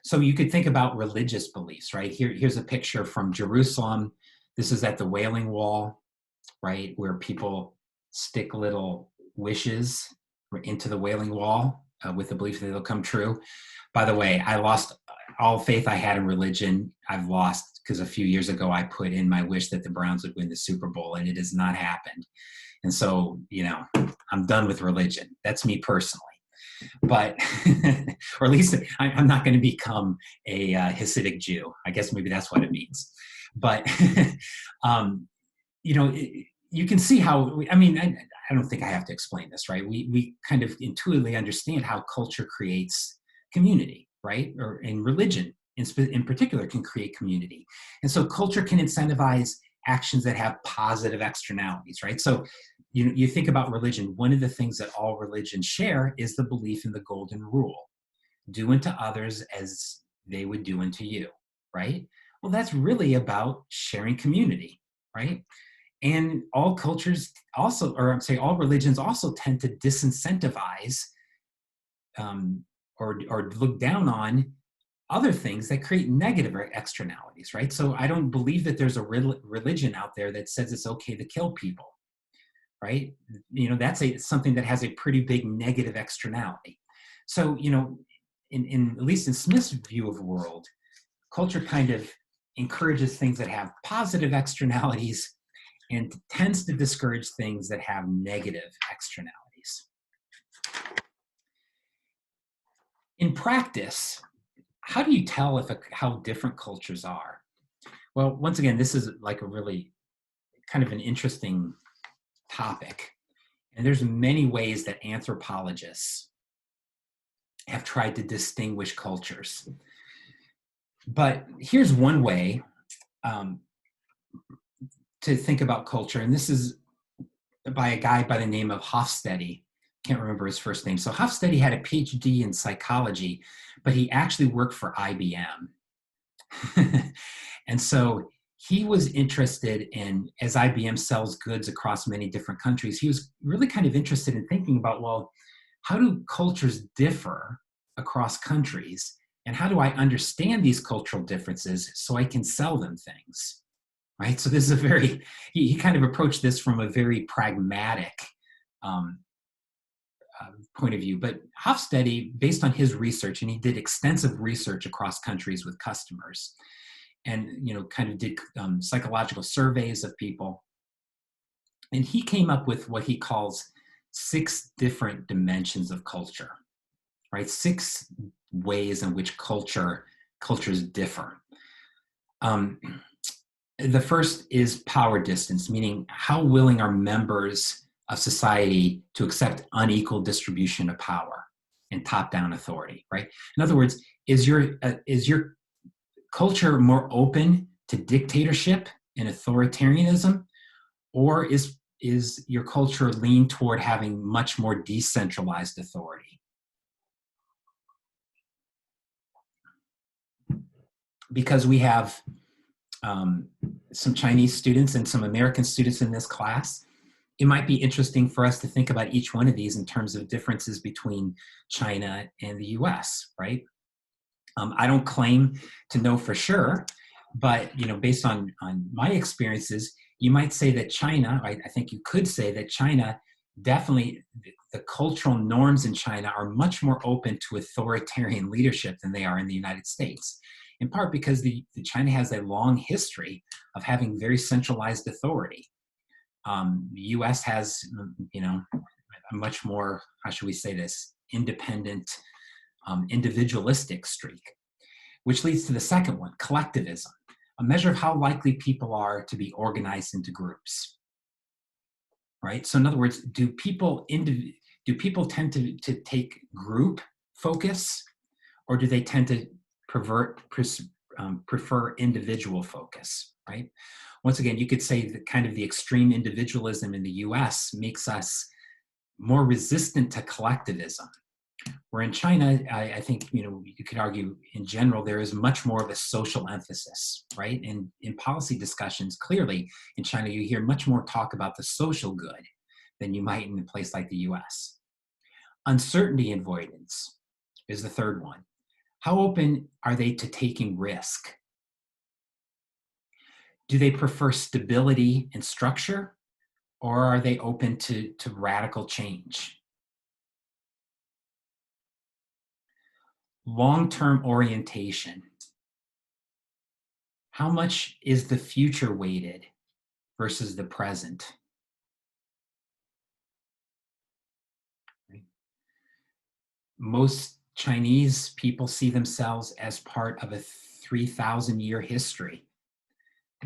S1: So you could think about religious beliefs, right? Here's a picture from Jerusalem. This is at the Wailing Wall, right? Where people stick little wishes into the Wailing Wall with the belief that they'll come true. By the way, I lost all faith I had in religion. I've lost because a few years ago I put in my wish that the Browns would win the Super Bowl, and it has not happened. And so, you know, I'm done with religion. That's me personally. But, or at least I'm not going to become a Hasidic Jew. I guess maybe that's what it means. But, you know, you can see how, I mean, I don't think I have to explain this, right? We kind of intuitively understand how culture creates community, right? Or in religion, in particular, can create community. And so culture can incentivize actions that have positive externalities, right? So you think about religion, one of the things that all religions share is the belief in the golden rule. Do unto others as they would do unto you, right? Well, that's really about sharing community, right? And all cultures also, or I'm saying all religions also tend to disincentivize or look down on other things that create negative externalities, right? So I don't believe that there's a religion out there that says it's okay to kill people, right? You know, that's something that has a pretty big negative externality. So, you know, in at least in Smith's view of the world, culture kind of encourages things that have positive externalities and tends to discourage things that have negative externalities. In practice, how do you tell how different cultures are? Well, once again, this is like a really kind of an interesting topic. And there's many ways that anthropologists have tried to distinguish cultures. But here's one way to think about culture, and this is by a guy by the name of Hofstede. Can't remember his first name. So Hofstede had a PhD in psychology, but he actually worked for IBM. And so he was interested in, as IBM sells goods across many different countries, he was really kind of interested in thinking about, well, how do cultures differ across countries? And how do I understand these cultural differences so I can sell them things, right? So this is he kind of approached this from a very pragmatic point of view. But Hofstede, based on his research, and he did extensive research across countries with customers, and kind of did psychological surveys of people. And he came up with what he calls 6 different dimensions of culture, right? 6 ways in which cultures differ. The first is power distance, meaning how willing are members of society to accept unequal distribution of power and top-down authority, right? In other words, is your culture more open to dictatorship and authoritarianism, or is your culture lean toward having much more decentralized authority? Because we have some Chinese students and some American students in this class, it might be interesting for us to think about each one of these in terms of differences between China and the US, right? I don't claim to know for sure, but based on my experiences, you might say that China, I think you could say that China, definitely the cultural norms in China are much more open to authoritarian leadership than they are in the United States, in part because the China has a long history of having very centralized authority. The US has, a much more, how should we say this, independent, individualistic streak, which leads to the second one, collectivism, a measure of how likely people are to be organized into groups, right? So in other words, do people tend to take group focus, or do they tend to prefer individual focus, right? Once again, you could say that kind of the extreme individualism in the US makes us more resistant to collectivism. Where in China, I think, you could argue in general, there is much more of a social emphasis, right? And in policy discussions, clearly in China, you hear much more talk about the social good than you might in a place like the US. Uncertainty avoidance is the third one. How open are they to taking risk? Do they prefer stability and structure, or are they open to radical change? Long-term orientation. How much is the future weighted versus the present? Most Chinese people see themselves as part of a 3,000-year history.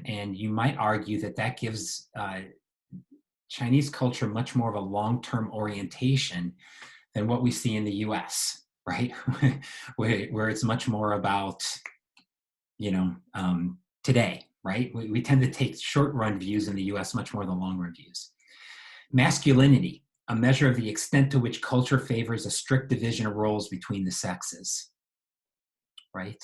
S1: And you might argue that gives Chinese culture much more of a long-term orientation than what we see in the US, right? where it's much more about, today, right? We tend to take short-run views in the US much more than long-run views. Masculinity, a measure of the extent to which culture favors a strict division of roles between the sexes, right?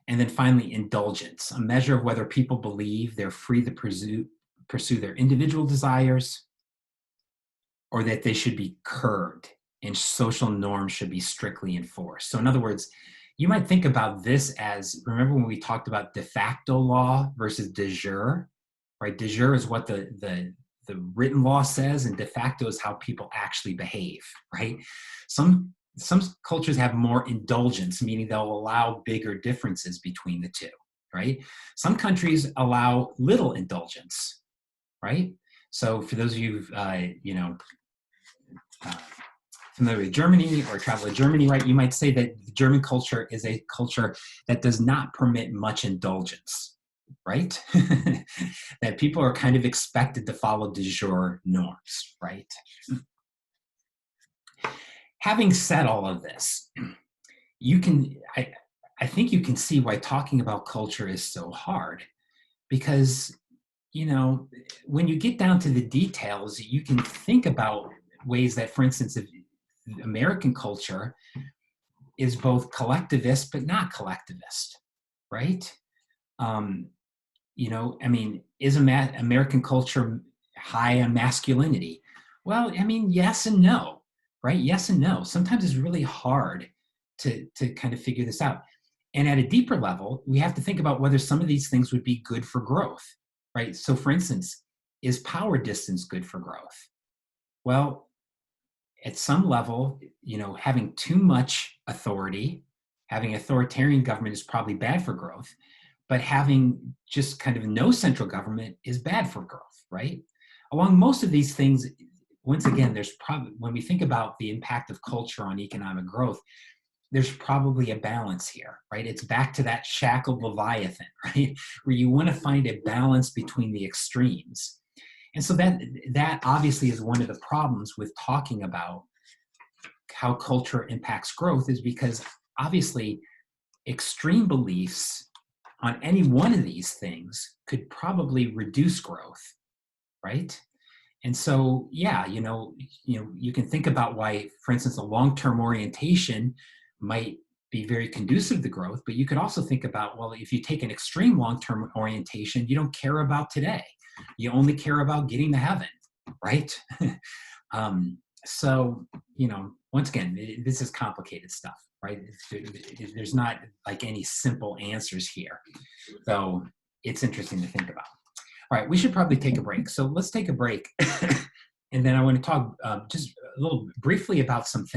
S1: And then finally, indulgence, a measure of whether people believe they're free to pursue their individual desires, or that they should be curbed and social norms should be strictly enforced. So in other words, you might think about this as, remember when we talked about de facto law versus de jure, right? De jure is what the written law says, and de facto is how people actually behave, right? Some some cultures have more indulgence, meaning they'll allow bigger differences between the two, right? Some countries allow little indulgence, right? So for those of you, uh, familiar with Germany or travel to Germany, right, you might say that the German culture is a culture that does not permit much indulgence, right? That people are kind of expected to follow de jure norms, right? Having said all of this, I think you can see why talking about culture is so hard, because, when you get down to the details, you can think about ways that, for instance, if American culture is both collectivist but not collectivist, right? Um, is American culture high on masculinity? Well, yes and no, right? Yes and no. Sometimes it's really hard to kind of figure this out. And at a deeper level, we have to think about whether some of these things would be good for growth, right? So for instance, is power distance good for growth? Well, at some level, having too much authority, having authoritarian government is probably bad for growth, but having just kind of no central government is bad for growth, right? Along most of these things, once again, there's probably, when we think about the impact of culture on economic growth, there's probably a balance here, right? It's back to that shackled Leviathan, right? Where you want to find a balance between the extremes. And so that obviously is one of the problems with talking about how culture impacts growth, is because obviously extreme beliefs on any one of these things could probably reduce growth, right? And so, yeah, you can think about why, for instance, a long-term orientation might be very conducive to growth, but you could also think about, well, if you take an extreme long-term orientation, you don't care about today. You only care about getting to heaven, right? So, once again, this is complicated stuff, right? There's not like any simple answers here, though it's interesting to think about. All right, we should probably take a break. So let's take a break. And then I want to talk just a little briefly about some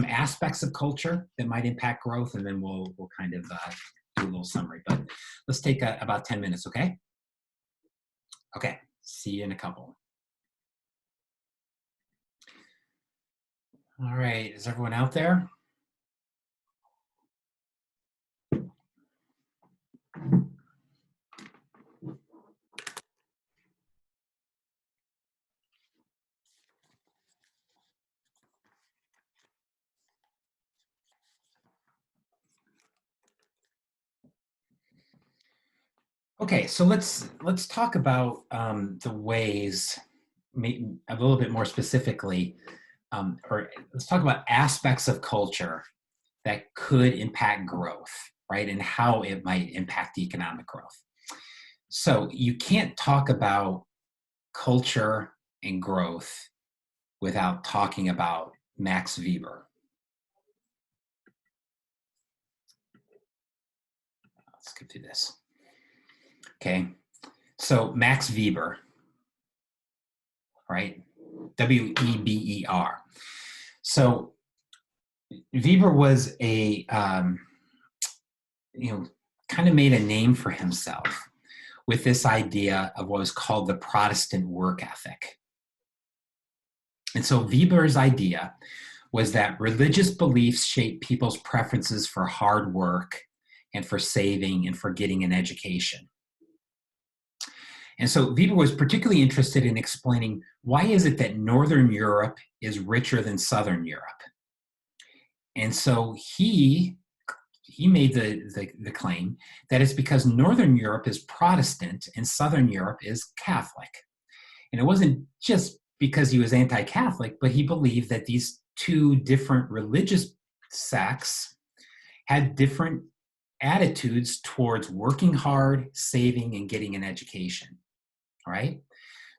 S1: aspects of culture that might impact growth, and then we'll kind of do a little summary. But let's take about 10 minutes, okay? Okay, see you in a couple. All right, is everyone out there? Okay, so let's talk about the ways, a little bit more specifically, or let's talk about aspects of culture that could impact growth, right? And how it might impact economic growth. So you can't talk about culture and growth without talking about Max Weber. Let's get through this. Okay, so Max Weber, right? Weber. So Weber was kind of made a name for himself with this idea of what was called the Protestant work ethic. And so Weber's idea was that religious beliefs shape people's preferences for hard work and for saving and for getting an education. And so Weber was particularly interested in explaining, why is it that Northern Europe is richer than Southern Europe? And so he made the claim that it's because Northern Europe is Protestant and Southern Europe is Catholic. And it wasn't just because he was anti-Catholic, but he believed that these two different religious sects had different attitudes towards working hard, saving, and getting an education, right?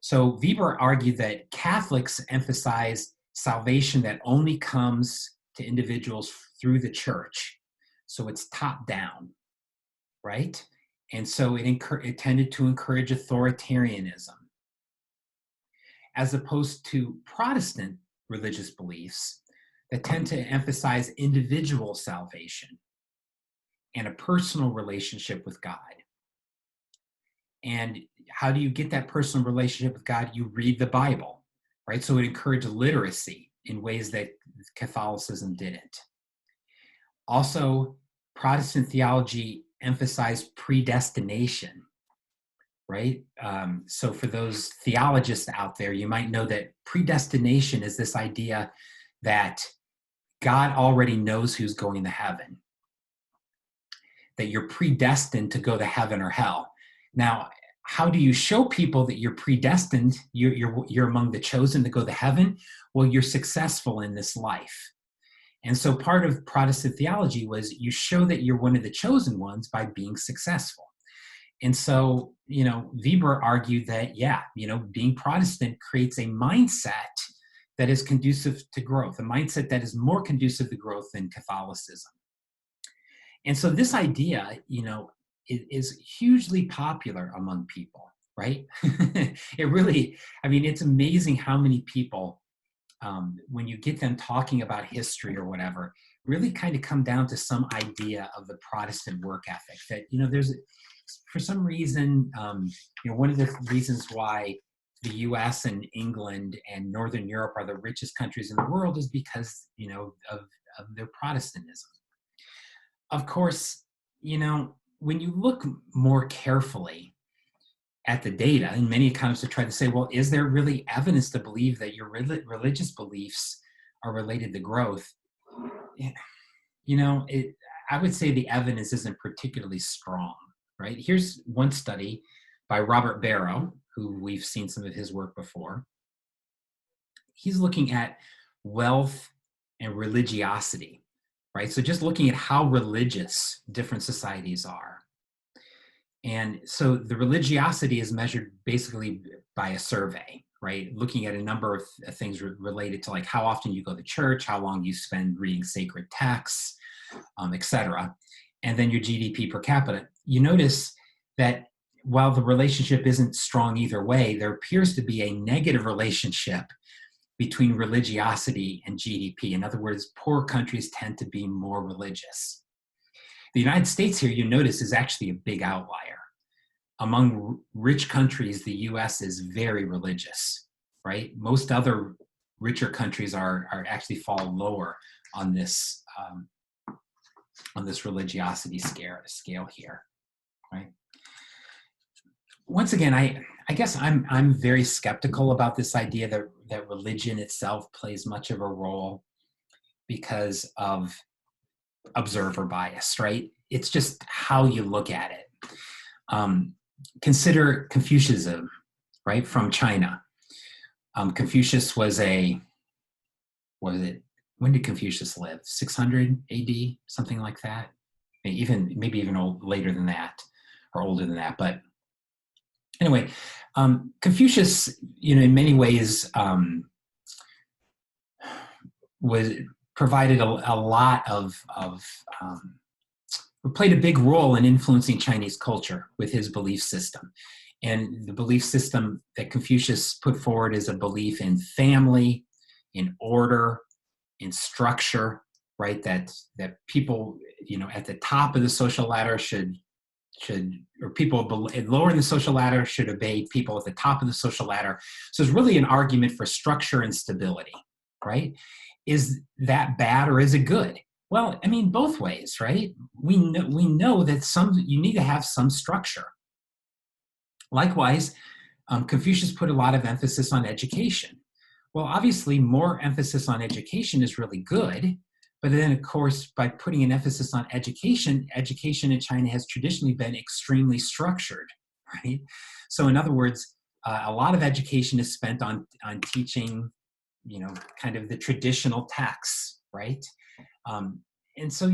S1: So Weber argued that Catholics emphasize salvation that only comes to individuals through the church. So it's top down, right? And so it tended to encourage authoritarianism, as opposed to Protestant religious beliefs that tend to emphasize individual salvation and a personal relationship with God. And how do you get that personal relationship with God? You read the Bible, right? So it encouraged literacy in ways that Catholicism didn't. Also, Protestant theology emphasized predestination, right? So for those theologists out there, you might know that predestination is this idea that God already knows who's going to heaven, that you're predestined to go to heaven or hell. Now, how do you show people that you're predestined, you're among the chosen to go to heaven? Well, you're successful in this life. And so part of Protestant theology was you show that you're one of the chosen ones by being successful. And so, Weber argued that, being Protestant creates a mindset that is conducive to growth, a mindset that is more conducive to growth than Catholicism. And so this idea, is hugely popular among people, right? It really, it's amazing how many people, when you get them talking about history or whatever, really kind of come down to some idea of the Protestant work ethic that, there's, for some reason, one of the reasons why the US and England and Northern Europe are the richest countries in the world is because, of their Protestantism. Of course, when you look more carefully at the data, and many economists have tried to say, well, is there really evidence to believe that your religious beliefs are related to growth? I would say the evidence isn't particularly strong, right? Here's one study by Robert Barrow, who we've seen some of his work before. He's looking at wealth and religiosity, right? So just looking at how religious different societies are. And so the religiosity is measured basically by a survey, right? Looking at a number of things related to like how often you go to church, how long you spend reading sacred texts, etc. And then your GDP per capita. You notice that while the relationship isn't strong either way, there appears to be a negative relationship between religiosity and GDP. In other words, poor countries tend to be more religious. The United States here, you notice, is actually a big outlier. Among rich countries, the US is very religious, right? Most other richer countries are actually fall lower on this religiosity scale here, right? Once again, I guess I'm very skeptical about this idea that religion itself plays much of a role because of observer bias, right? It's just how you look at it. Consider Confucianism, right, from China. Confucius was when did Confucius live? 600 AD, something like that? Maybe even later than that, or older than that. But anyway, Confucius, in many ways, provided a lot of played a big role in influencing Chinese culture with his belief system. And the belief system that Confucius put forward is a belief in family, in order, in structure, right? That people, at the top of the social ladder or people lower in the social ladder should obey people at the top of the social ladder. So it's really an argument for structure and stability, right? Is that bad or is it good? Well, both ways, right? We know that you need to have some structure. Likewise, Confucius put a lot of emphasis on education. Well, obviously, more emphasis on education is really good. But then, of course, by putting an emphasis on education in China has traditionally been extremely structured, right? So in other words, a lot of education is spent on teaching, kind of the traditional texts, right? And so,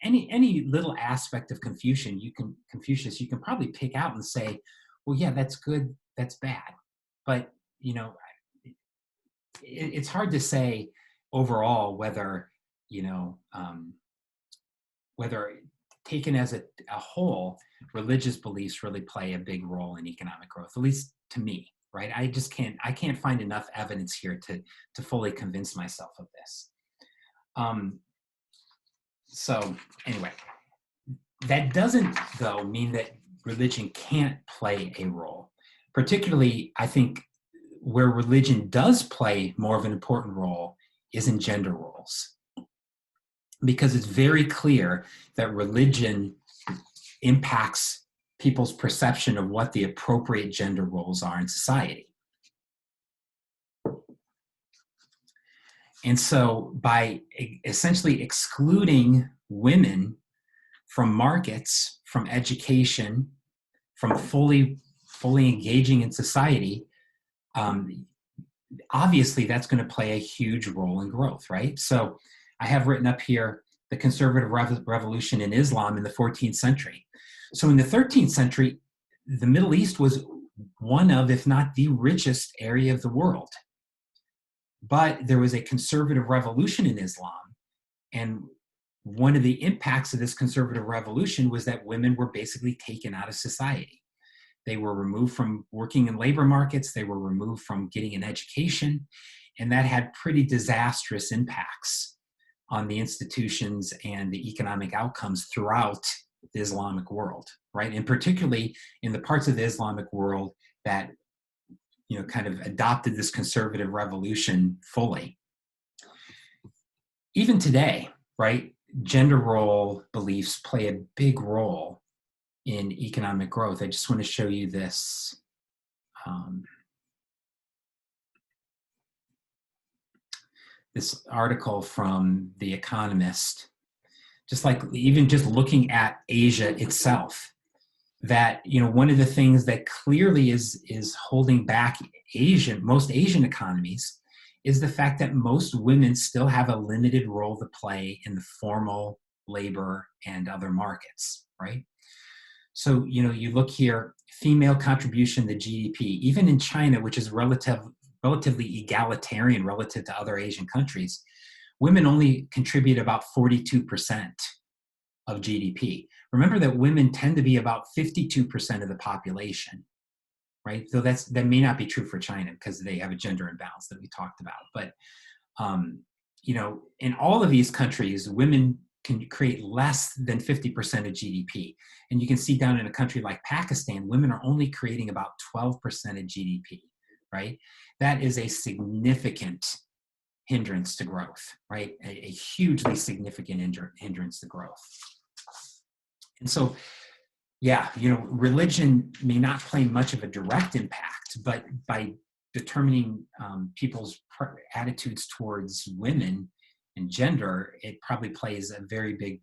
S1: any little aspect of Confucius, you can probably pick out and say, well, yeah, that's good, that's bad. But, it's hard to say overall whether, whether taken as a whole, religious beliefs really play a big role in economic growth, at least to me, right? I can't find enough evidence here to fully convince myself of this. Um, so anyway, that doesn't, though, mean that religion can't play a role. Particularly, I think where religion does play more of an important role is in gender roles, because it's very clear that religion impacts people's perception of what the appropriate gender roles are in society. And so by essentially excluding women from markets, from education, from fully engaging in society, obviously that's going to play a huge role in growth, right? So I have written up here the conservative revolution in Islam in the 14th century. So in the 13th century, the Middle East was one of, if not the richest area of the world. But there was a conservative revolution in Islam. And one of the impacts of this conservative revolution was that women were basically taken out of society. They were removed from working in labor markets. They were removed from getting an education. And that had pretty disastrous impacts on the institutions and the economic outcomes throughout the Islamic world, right? And particularly in the parts of the Islamic world that, you know, kind of adopted this conservative revolution fully. Even today, right, gender role beliefs play a big role in economic growth. I just want to show you this. This article from The Economist, just like even just looking at Asia itself, that, you know, one of the things that clearly is holding back most Asian economies is the fact that most women still have a limited role to play in the formal labor and other markets, right? So, you know, you look here, female contribution to GDP, even in China, which is relatively egalitarian relative to other Asian countries, women only contribute about 42% of GDP. Remember that women tend to be about 52% of the population, right? So that may not be true for China because they have a gender imbalance that we talked about. But, you know, in all of these countries, women can create less than 50% of GDP. And you can see down in a country like Pakistan, women are only creating about 12% of GDP, right? That is a significant hindrance to growth, right? A hugely significant hindrance to growth. And so, yeah, you know, religion may not play much of a direct impact, but by determining people's attitudes towards women and gender, it probably plays a very big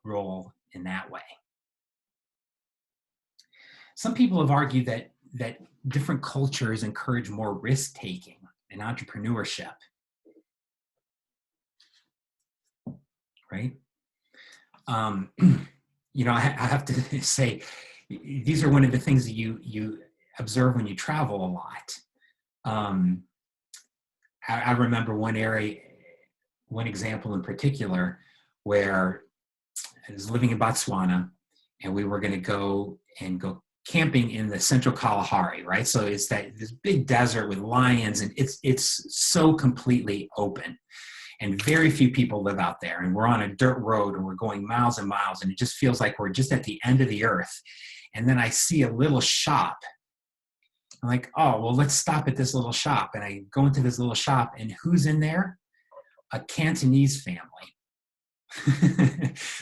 S1: role in that way. Some people have argued that different cultures encourage more risk-taking and entrepreneurship, right? You know, I have to say, these are one of the things that you observe when you travel a lot. I remember one example in particular where I was living in Botswana, and we were going to go camping in the central Kalahari, right? So it's this big desert with lions, and it's so completely open. And very few people live out there. And we're on a dirt road and we're going miles and miles, and it just feels like we're just at the end of the earth. And then I see a little shop. I'm like, oh, well, let's stop at this little shop. And I go into this little shop, and who's in there? A Cantonese family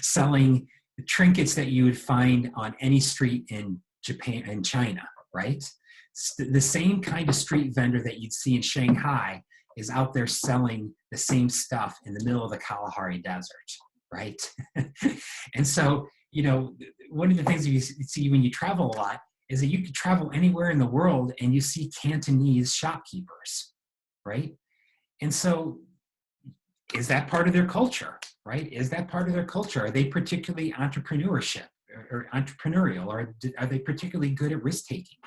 S1: selling the trinkets that you would find on any street in Japan and China, right? The same kind of street vendor that you'd see in Shanghai is out there selling the same stuff in the middle of the Kalahari Desert, right? And so, you know, one of the things you see when you travel a lot is that you can travel anywhere in the world and you see Cantonese shopkeepers, right? And so is that part of their culture, right? Is that part of their culture? Are they particularly entrepreneurial, or are they particularly good at risk-taking?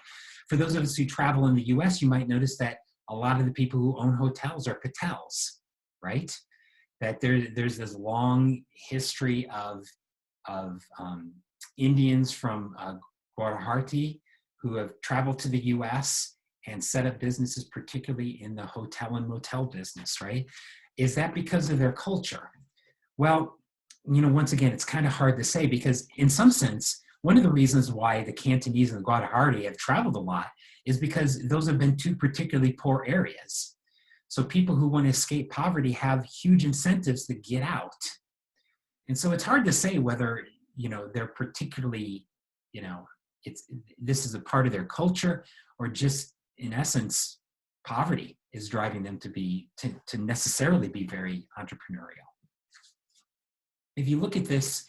S1: For those of us who travel in the US, you might notice that a lot of the people who own hotels are Patels, right? That there's this long history of Indians from Gujarati who have traveled to the US and set up businesses, particularly in the hotel and motel business, right? Is that because of their culture? Well, once again, it's kind of hard to say, because in some sense, one of the reasons why the Cantonese and the Gujarati have traveled a lot is because those have been two particularly poor areas. So people who want to escape poverty have huge incentives to get out. And so it's hard to say whether, they're particularly, this is a part of their culture, or just in essence, poverty is driving them to necessarily be very entrepreneurial. If you look at this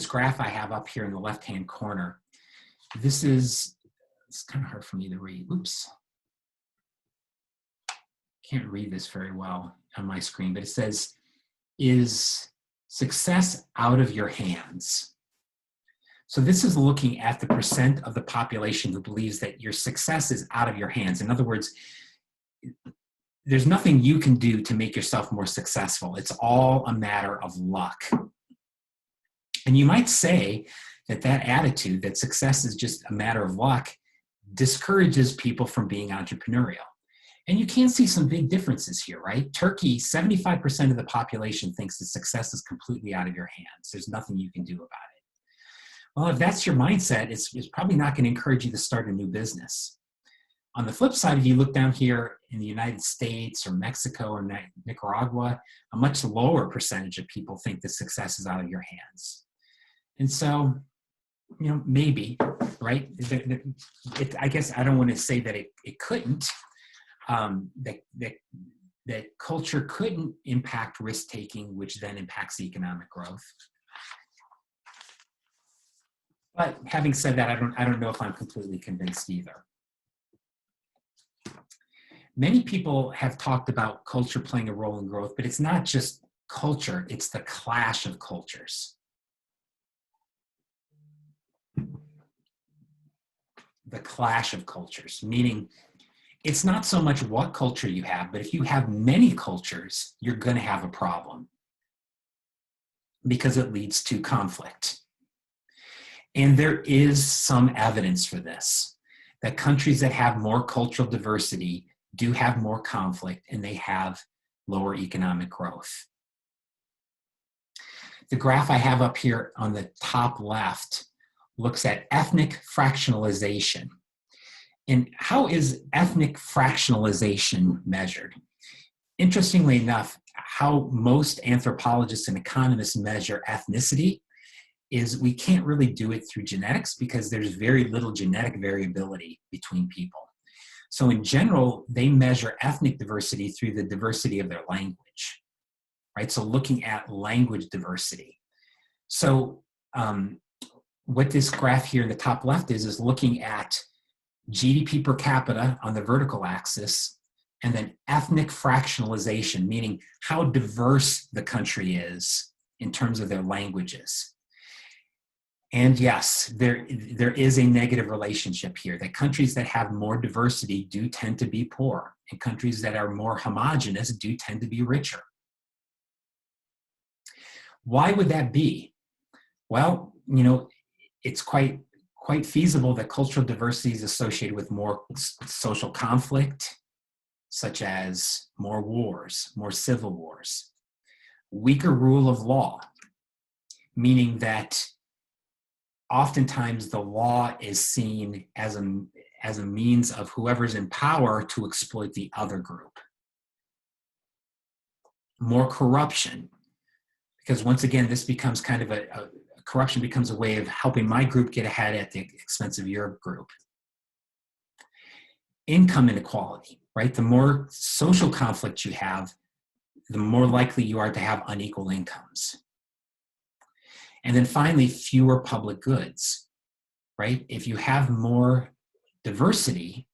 S1: graph I have up here in the left-hand corner, it's kind of hard for me to read. Oops. Can't read this very well on my screen, but it says, is success out of your hands? So this is looking at the percent of the population who believes that your success is out of your hands. In other words, there's nothing you can do to make yourself more successful. It's all a matter of luck. And you might say that attitude, that success is just a matter of luck, discourages people from being entrepreneurial. And you can see some big differences here, right? Turkey, 75% of the population thinks that success is completely out of your hands. There's nothing you can do about it. Well, if that's your mindset, it's probably not going to encourage you to start a new business. On the flip side, if you look down here in the United States or Mexico or Nicaragua, a much lower percentage of people think that success is out of your hands. And so, maybe, right? I guess I don't want to say that it couldn't, that culture couldn't impact risk-taking, which then impacts economic growth. But having said that, I don't know if I'm completely convinced either. Many people have talked about culture playing a role in growth, but it's not just culture, it's the clash of cultures. The clash of cultures, meaning it's not so much what culture you have, but if you have many cultures, you're going to have a problem because it leads to conflict. And there is some evidence for this, that countries that have more cultural diversity do have more conflict and they have lower economic growth. The graph I have up here on the top left looks at ethnic fractionalization. And how is ethnic fractionalization measured? Interestingly enough, how most anthropologists and economists measure ethnicity is we can't really do it through genetics because there's very little genetic variability between people. So in general, they measure ethnic diversity through the diversity of their language, right? So looking at language diversity. So what this graph here in the top left is looking at GDP per capita on the vertical axis, and then ethnic fractionalization, meaning how diverse the country is in terms of their languages. And yes, there is a negative relationship here, that countries that have more diversity do tend to be poor, and countries that are more homogeneous do tend to be richer. Why would that be? Well, it's quite feasible that cultural diversity is associated with more social conflict, such as more wars, more civil wars, weaker rule of law, meaning that oftentimes the law is seen as a means of whoever's in power to exploit the other group. More corruption, because once again, this becomes kind of corruption becomes a way of helping my group get ahead at the expense of your group. Income inequality, right? The more social conflict you have, the more likely you are to have unequal incomes. And then finally, fewer public goods, right? If you have more diversity,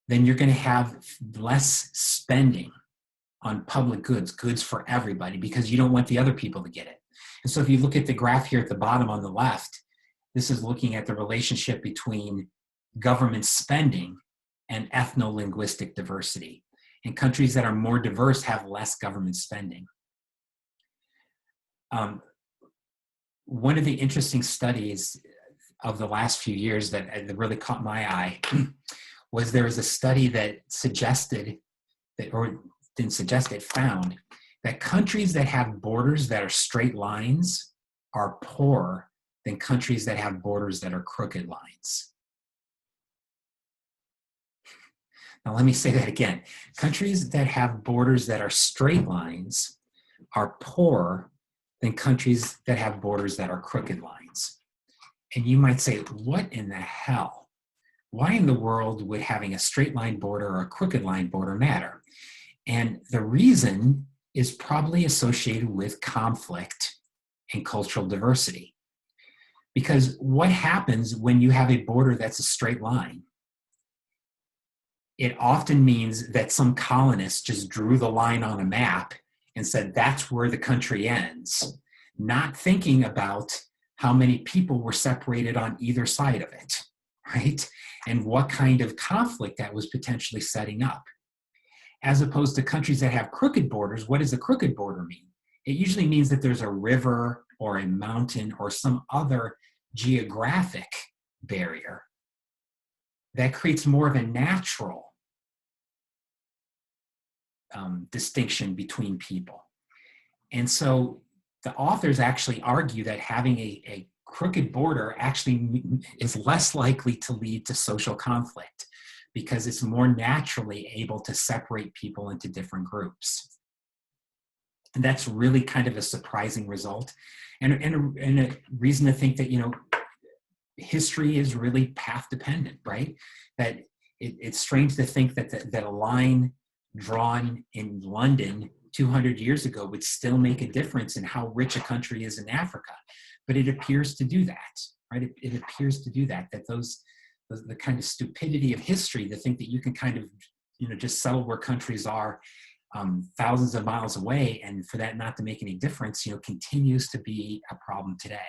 S1: then you're going to have less spending on public goods, goods for everybody, because you don't want the other people to get it. And so if you look at the graph here at the bottom on the left, this is looking at the relationship between government spending and ethno-linguistic diversity. And countries that are more diverse have less government spending. One of the interesting studies of the last few years that really caught my eye was there was a study that suggested that, or didn't suggest it, found that countries that have borders that are straight lines are poorer than countries that have borders that are crooked lines. Now, let me say that again. Countries that have borders that are straight lines are poorer than countries that have borders that are crooked lines. And you might say, what in the hell? Why in the world would having a straight line border or a crooked line border matter? And the reason is probably associated with conflict and cultural diversity. Because what happens when you have a border that's a straight line? It often means that some colonists just drew the line on a map and said, that's where the country ends, not thinking about how many people were separated on either side of it, right? And what kind of conflict that was potentially setting up. As opposed to countries that have crooked borders, what does a crooked border mean? It usually means that there's a river or a mountain or some other geographic barrier that creates more of a natural distinction between people. And so the authors actually argue that having a crooked border actually is less likely to lead to social conflict because it's more naturally able to separate people into different groups. And that's really kind of a surprising result and a reason to think that, history is really path dependent, right? That it's strange to think that a line drawn in London 200 years ago would still make a difference in how rich a country is in Africa. But it appears to do that, right? It appears to do that the kind of stupidity of history to think that you can kind of, just settle where countries are thousands of miles away and for that not to make any difference, continues to be a problem today.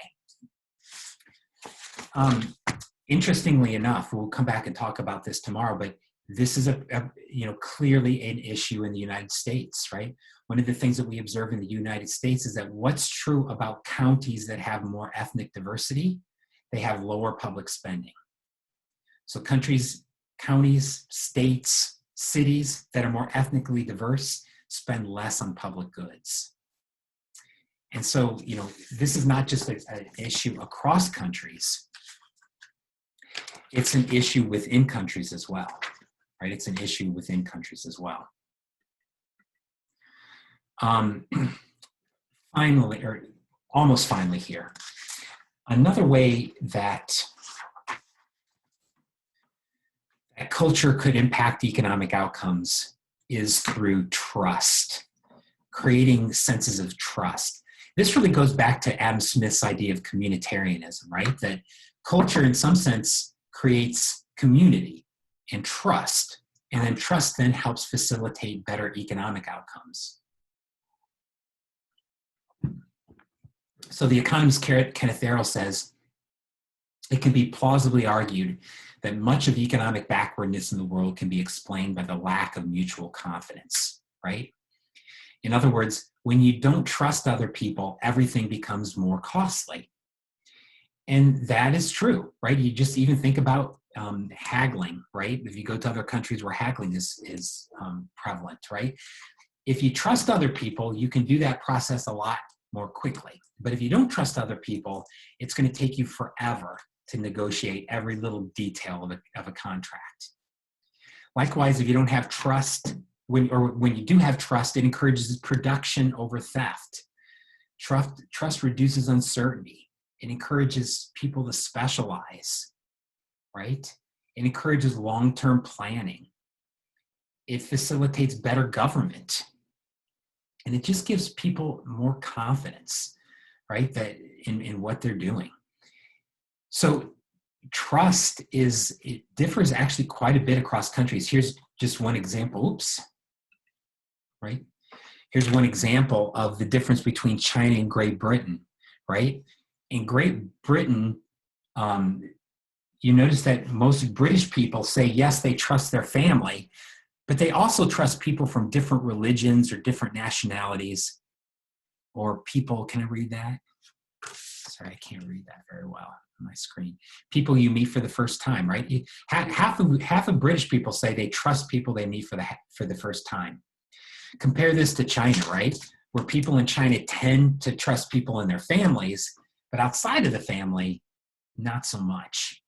S1: Interestingly enough, we'll come back and talk about this tomorrow, but this is clearly an issue in the United States, right? One of the things that we observe in the United States is that what's true about counties that have more ethnic diversity, they have lower public spending. So counties, states, cities that are more ethnically diverse spend less on public goods. And so, this is not just an issue across countries. It's an issue within countries as well, right? It's an issue within countries as well. Finally, or almost finally here, another way that culture could impact economic outcomes is through trust, creating senses of trust. This really goes back to Adam Smith's idea of communitarianism, right? That culture in some sense creates community and trust, and then trust then helps facilitate better economic outcomes. So the economist Kenneth Arrow says, it can be plausibly argued that much of economic backwardness in the world can be explained by the lack of mutual confidence, right? In other words, when you don't trust other people, everything becomes more costly. And that is true, right? You just even think about haggling, right? If you go to other countries where haggling is prevalent, right? If you trust other people, you can do that process a lot more quickly. But if you don't trust other people, it's going to take you forever to negotiate every little detail of a contract. Likewise, if you don't have trust, when you do have trust, it encourages production over theft. Trust reduces uncertainty. It encourages people to specialize, right? It encourages long-term planning. It facilitates better government. And it just gives people more confidence, right, that in what they're doing. So trust it differs actually quite a bit across countries. Here's just one example. Oops. Right? Here's one example of the difference between China and Great Britain, right? In Great Britain, you notice that most British people say, yes, they trust their family, but they also trust people from different religions or different nationalities or people. Can I read that? Sorry, I can't read that very well on my screen. People you meet for the first time, right? Half of British people say they trust people they meet for the first time. Compare this to China, right? Where people in China tend to trust people in their families, but outside of the family, not so much.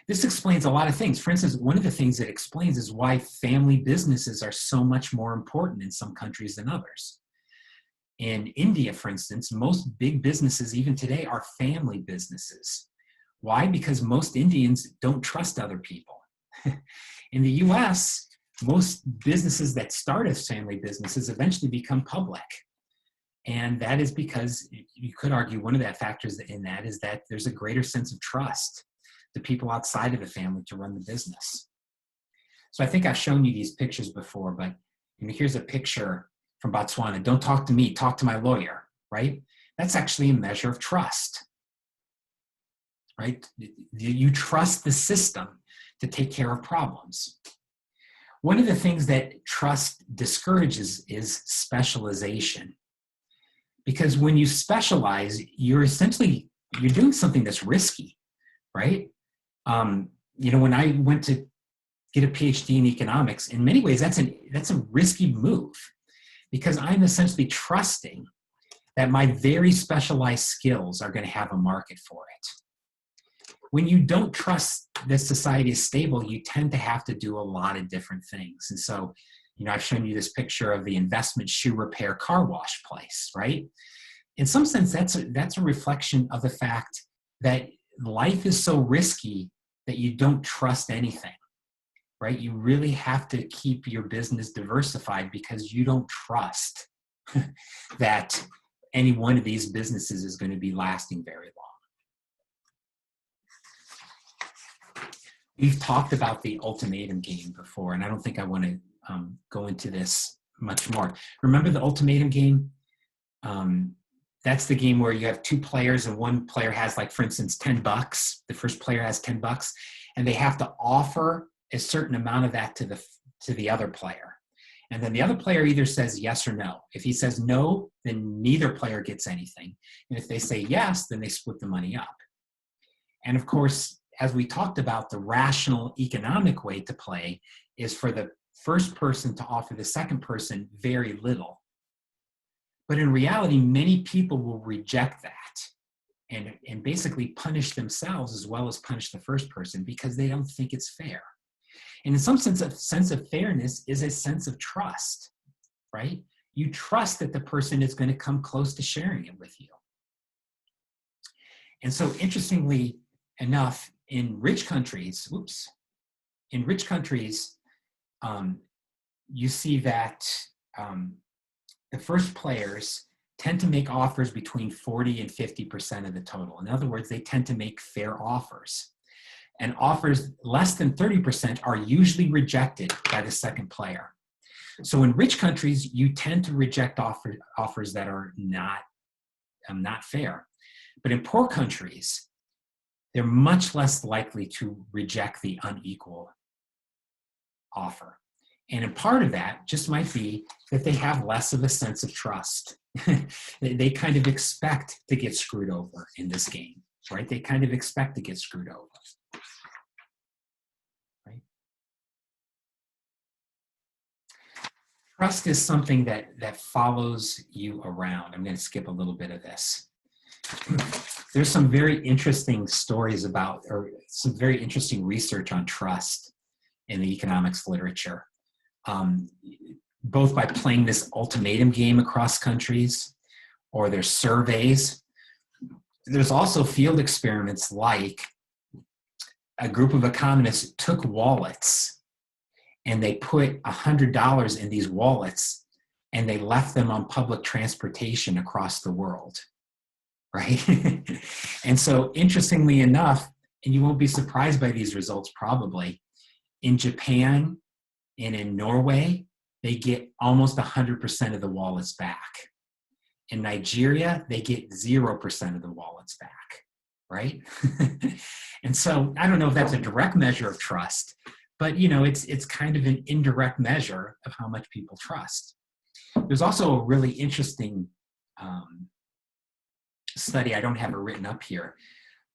S1: This explains a lot of things. For instance, one of the things it explains is why family businesses are so much more important in some countries than others. In India, for instance, most big businesses, even today, are family businesses. Why? Because most Indians don't trust other people. In the US, most businesses that start as family businesses eventually become public. And that is because you could argue one of the factors in that is that there's a greater sense of trust to people outside of the family to run the business. So I think I've shown you these pictures before, but here's a picture from Botswana. Don't talk to me, talk to my lawyer, right? That's actually a measure of trust, right? You trust the system to take care of problems. One of the things that trust discourages is specialization. Because when you specialize, you're doing something that's risky, right? When I went to get a PhD in economics, in many ways, that's a risky move, because I'm essentially trusting that my very specialized skills are going to have a market for it. When you don't trust that society is stable, you tend to have to do a lot of different things. And so, I've shown you this picture of the investment shoe repair car wash place, right? In some sense, that's a reflection of the fact that life is so risky that you don't trust anything, right? You really have to keep your business diversified because you don't trust that any one of these businesses is going to be lasting very long. We've talked about the ultimatum game before, and I don't think I want to go into this much more. Remember the ultimatum game? That's the game where you have two players and one player has, like, for instance, $10. The first player has $10 and they have to offer a certain amount of that to the other player. And then the other player either says yes or no. If he says no, then neither player gets anything. And if they say yes, then they split the money up. And of course, as we talked about, the rational economic way to play is for the first person to offer the second person very little. But in reality, many people will reject that and basically punish themselves as well as punish the first person because they don't think it's fair. And in some sense, a sense of fairness is a sense of trust, right? You trust that the person is going to come close to sharing it with you. And so interestingly enough, in rich countries, you see that the first players tend to make offers between 40 and 50% of the total. In other words, they tend to make fair offers. And offers less than 30% are usually rejected by the second player. So in rich countries, you tend to reject offers that are not fair. But in poor countries, they're much less likely to reject the unequal offer. And a part of that just might be that they have less of a sense of trust. They kind of expect to get screwed over in this game, right? They kind of expect to get screwed over. Right? Trust is something that follows you around. I'm going to skip a little bit of this. There's some very interesting stories about, or some very interesting research on trust in the economics literature, both by playing this ultimatum game across countries, or there's surveys. There's also field experiments, like a group of economists took wallets and they put $100 in these wallets and they left them on public transportation across the world. Right? And so interestingly enough, and you won't be surprised by these results probably, in Japan and in Norway, they get almost 100% of the wallets back. In Nigeria, they get 0% of the wallets back, right? And so I don't know if that's a direct measure of trust, but it's kind of an indirect measure of how much people trust. There's also a really interesting study, I don't have it written up here,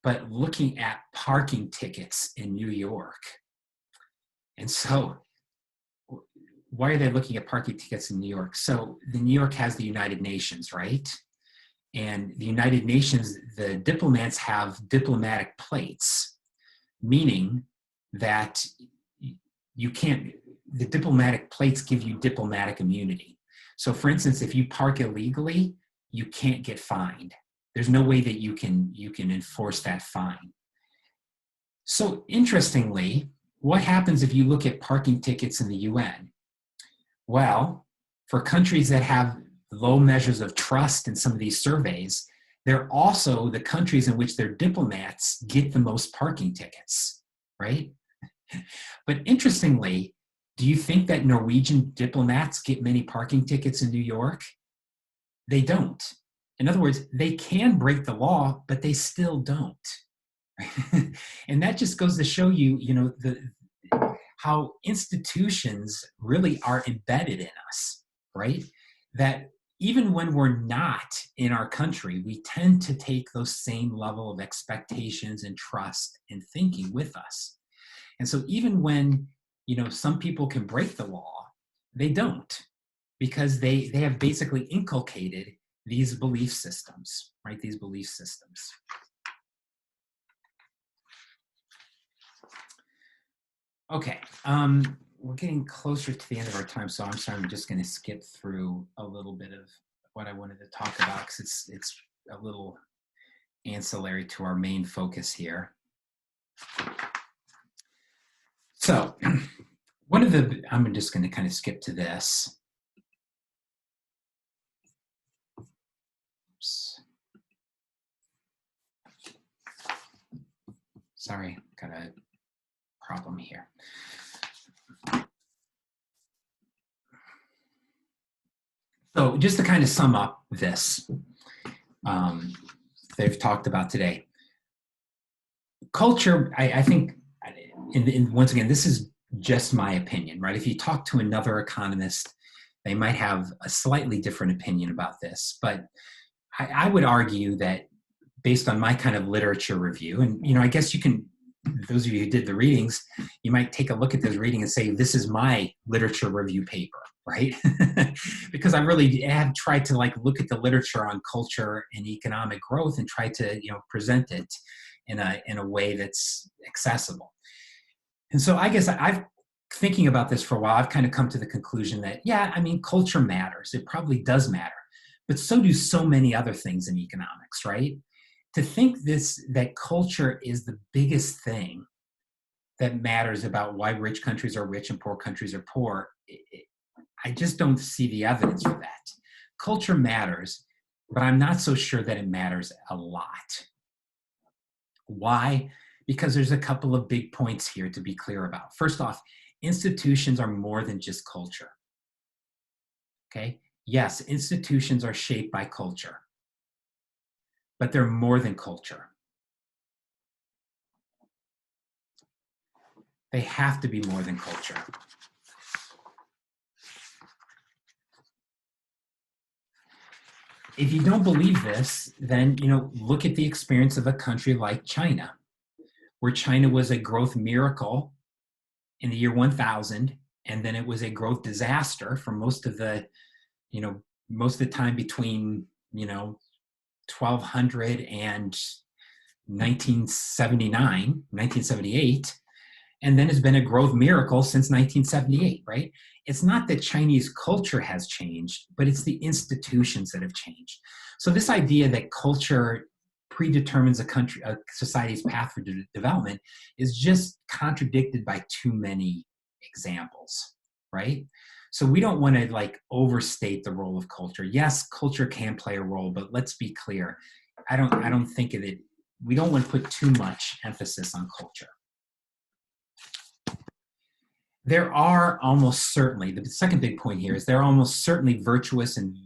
S1: but looking at parking tickets in New York. And so why are they looking at parking tickets in New York? So the New York has the United Nations, right? And the United Nations, the diplomats have diplomatic plates, meaning that you can't, the diplomatic plates give you diplomatic immunity. So for instance, if you park illegally, you can't get fined. There's no way that you can enforce that fine. So interestingly, what happens if you look at parking tickets in the UN? Well, for countries that have low measures of trust in some of these surveys, they're also the countries in which their diplomats get the most parking tickets, right? But interestingly, do you think that Norwegian diplomats get many parking tickets in New York? They don't. In other words, they can break the law, but they still don't. And that just goes to show you, how institutions really are embedded in us, right? That even when we're not in our country, we tend to take those same level of expectations and trust and thinking with us. And so even when, some people can break the law, they don't, because they have basically inculcated these belief systems, right? These belief systems. Okay, we're getting closer to the end of our time, so I'm sorry, I'm just going to skip through a little bit of what I wanted to talk about, because it's a little ancillary to our main focus here. So I'm just going to kind of skip to this. Oops. Sorry, got a problem here. So just to kind of sum up this, they've talked about today. Culture, I think, and once again, this is just my opinion, right? If you talk to another economist, they might have a slightly different opinion about this. But I would argue that based on my kind of literature review, and I guess you can, those of you who did the readings, you might take a look at this reading and say, this is my literature review paper, right? Because I really have tried to look at the literature on culture and economic growth and try to present it in a way that's accessible. And so I guess I've thinking about this for a while, I've kind of come to the conclusion that, yeah, culture matters. It probably does matter, but so do so many other things in economics, right? To think that culture is the biggest thing that matters about why rich countries are rich and poor countries are poor, I just don't see the evidence for that. Culture matters, but I'm not so sure that it matters a lot. Why? Because there's a couple of big points here to be clear about. First off, institutions are more than just culture. Okay? Yes, institutions are shaped by culture, but they're more than culture. They have to be more than culture. If you don't believe this, then look at the experience of a country like China, where China was a growth miracle in the year 1000, and then it was a growth disaster for most of the time between 1200 and 1978, and then it's been a growth miracle since 1978, right? It's not that Chinese culture has changed, but it's the institutions that have changed. So this idea that culture predetermines a society's path for development is just contradicted by too many examples, right? So we don't want to overstate the role of culture. Yes, culture can play a role, but let's be clear. I don't think of it. We don't want to put too much emphasis on culture. There are almost certainly, the second big point here is there are almost certainly virtuous and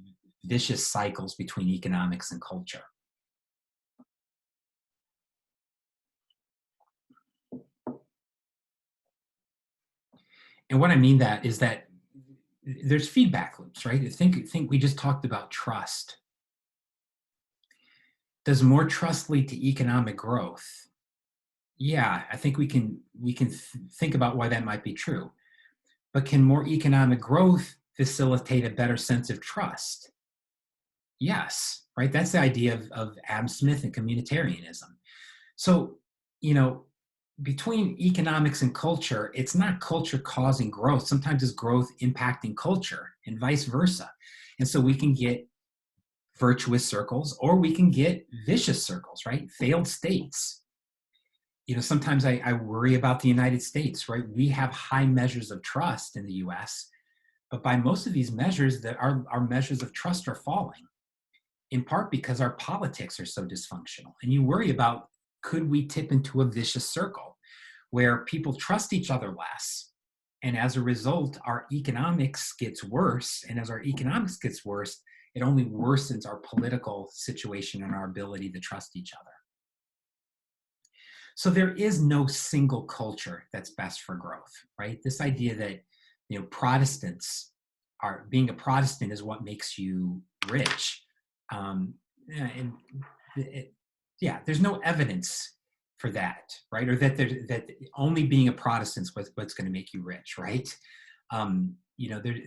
S1: vicious cycles between economics and culture. And what I mean that is that there's feedback loops, right? Think we just talked about trust. Does more trust lead to economic growth? Yeah, I think we can think about why that might be true. But can more economic growth facilitate a better sense of trust? Yes, right? That's the idea of Adam Smith and communitarianism. So, you know, between economics and culture, it's not culture causing growth. Sometimes it's growth impacting culture and vice versa. And so we can get virtuous circles or we can get vicious circles, right? Failed states. Sometimes I worry about the United States, right? We have high measures of trust in the US, but by most of these measures, that our measures of trust are falling, in part because our politics are so dysfunctional. And you worry about, could we tip into a vicious circle where people trust each other less? And as a result, our economics gets worse. And as our economics gets worse, it only worsens our political situation and our ability to trust each other. So there is no single culture that's best for growth, right? This idea that, Protestants are, being a Protestant is what makes you rich. There's no evidence for that, right? Or that only being a Protestant is what's going to make you rich, right?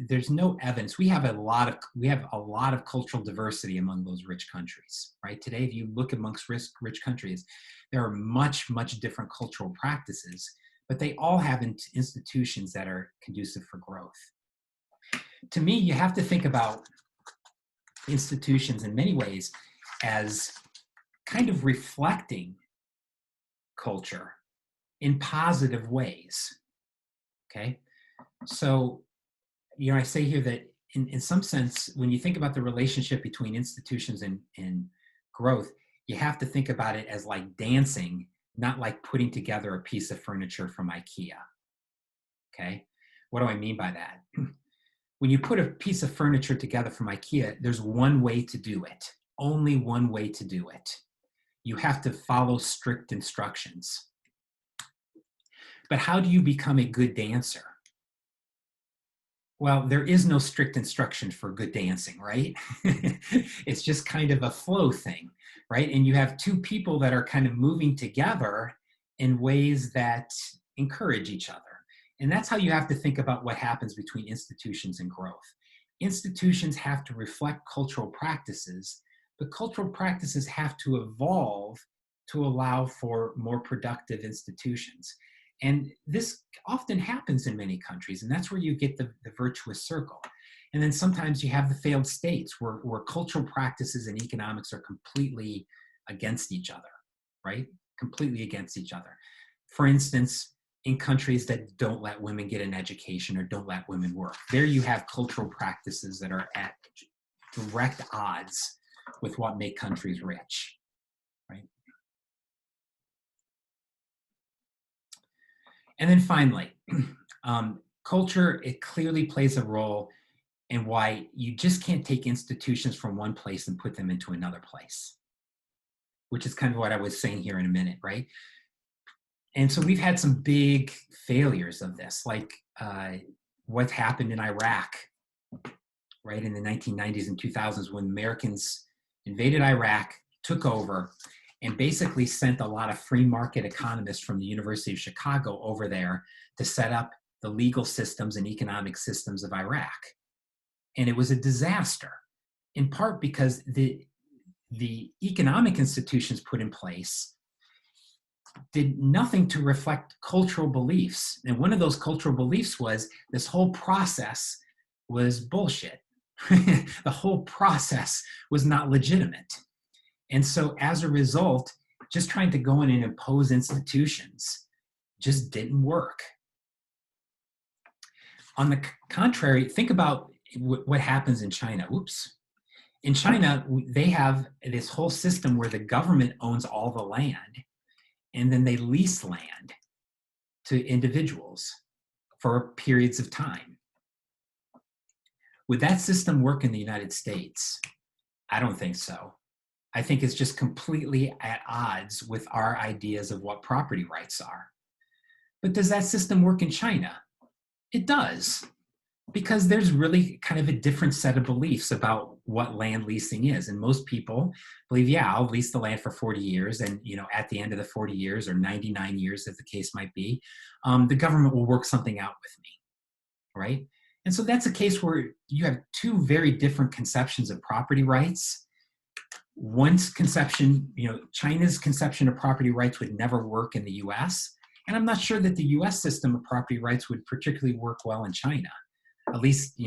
S1: There's no evidence. We have a lot of cultural diversity among those rich countries, right? Today, if you look amongst rich countries, there are much different cultural practices, but they all have institutions that are conducive for growth. To me, you have to think about institutions in many ways as kind of reflecting culture in positive ways. Okay, so I say here that in some sense, when you think about the relationship between institutions and growth, you have to think about it as like dancing, not like putting together a piece of furniture from IKEA. Okay, what do I mean by that? When you put a piece of furniture together from IKEA, there's one way to do it, only one way to do it. You have to follow strict instructions. But how do you become a good dancer? Well, there is no strict instruction for good dancing, right? It's just kind of a flow thing, right? And you have two people that are kind of moving together in ways that encourage each other. And that's how you have to think about what happens between institutions and growth. Institutions have to reflect cultural practices, but cultural practices have to evolve to allow for more productive institutions. And this often happens in many countries, and that's where you get the virtuous circle. And then sometimes you have the failed states where cultural practices and economics are completely against each other, right? Completely against each other. For instance, in countries that don't let women get an education or don't let women work, there you have cultural practices that are at direct odds with what make countries rich, right? And then finally, culture, it clearly plays a role in why you just can't take institutions from one place and put them into another place, which is kind of what I was saying here in a minute, right? And so we've had some big failures of this, like what happened in Iraq, right, in the 1990s and 2000s when Americans invaded Iraq, took over, and basically sent a lot of free market economists from the University of Chicago over there to set up the legal systems and economic systems of Iraq. And it was a disaster, in part because the economic institutions put in place did nothing to reflect cultural beliefs. And one of those cultural beliefs was this whole process was bullshit. The whole process was not legitimate. And so as a result, just trying to go in and impose institutions just didn't work. On the contrary, think about what happens in China. Oops. In China, they have this whole system where the government owns all the land, and then they lease land to individuals for periods of time. Would that system work in the United States? I don't think so. I think it's just completely at odds with our ideas of what property rights are. But does that system work in China? It does, because there's really kind of a different set of beliefs about what land leasing is. And most people believe, yeah, I'll lease the land for 40 years. And, at the end of the 40 years or 99 years, as the case might be, the government will work something out with me, right? And so that's a case where you have two very different conceptions of property rights. One's conception, China's conception of property rights would never work in the US. And I'm not sure that the US system of property rights would particularly work well in China, at least,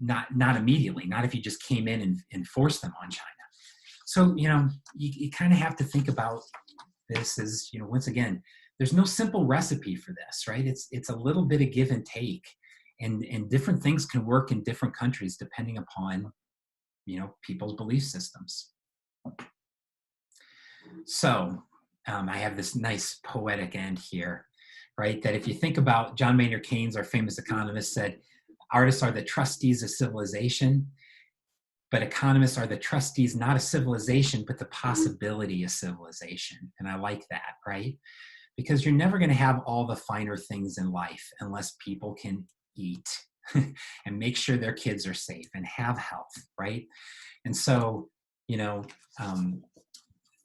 S1: not immediately, not if you just came in and forced them on China. So, you kind of have to think about this as, once again, there's no simple recipe for this, right? It's a little bit of give and take, and different things can work in different countries depending upon, people's belief systems. So I have this nice poetic end here, right? That if you think about John Maynard Keynes, our famous economist, said, artists are the trustees of civilization, but economists are the trustees, not of civilization, but the possibility of civilization. And I like that, right? Because you're never going to have all the finer things in life unless people can eat and make sure their kids are safe and have health, right? And so,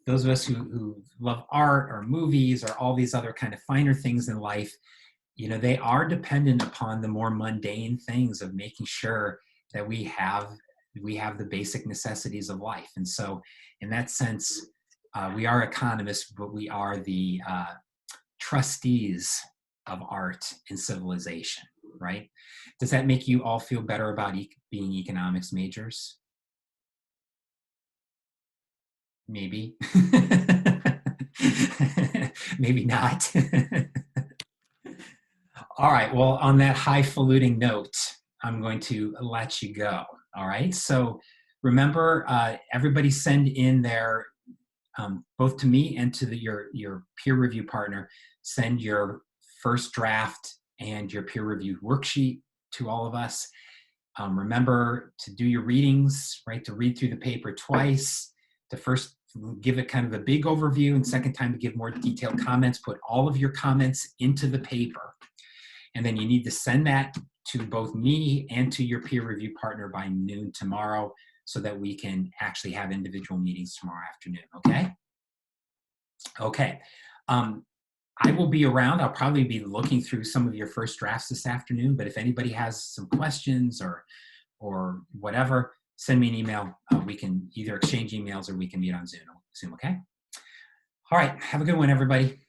S1: those of us who love art or movies or all these other kind of finer things in life, they are dependent upon the more mundane things of making sure that we have the basic necessities of life. And so in that sense, we are economists, but we are the trustees of art and civilization, right? Does that make you all feel better about being economics majors? Maybe. Maybe not. All right, well, on that highfalutin note, I'm going to let you go. All right, so remember, everybody send in their, both to me and to your peer review partner, send your first draft and your peer review worksheet to all of us. Remember to do your readings, right, to read through the paper twice, to first give it kind of a big overview, and second time to give more detailed comments, put all of your comments into the paper. And then you need to send that to both me and to your peer review partner by noon tomorrow so that we can actually have individual meetings tomorrow afternoon, okay? Okay. I will be around. I'll probably be looking through some of your first drafts this afternoon, but if anybody has some questions or whatever, send me an email. We can either exchange emails or we can meet on Zoom, okay? All right, have a good one, everybody.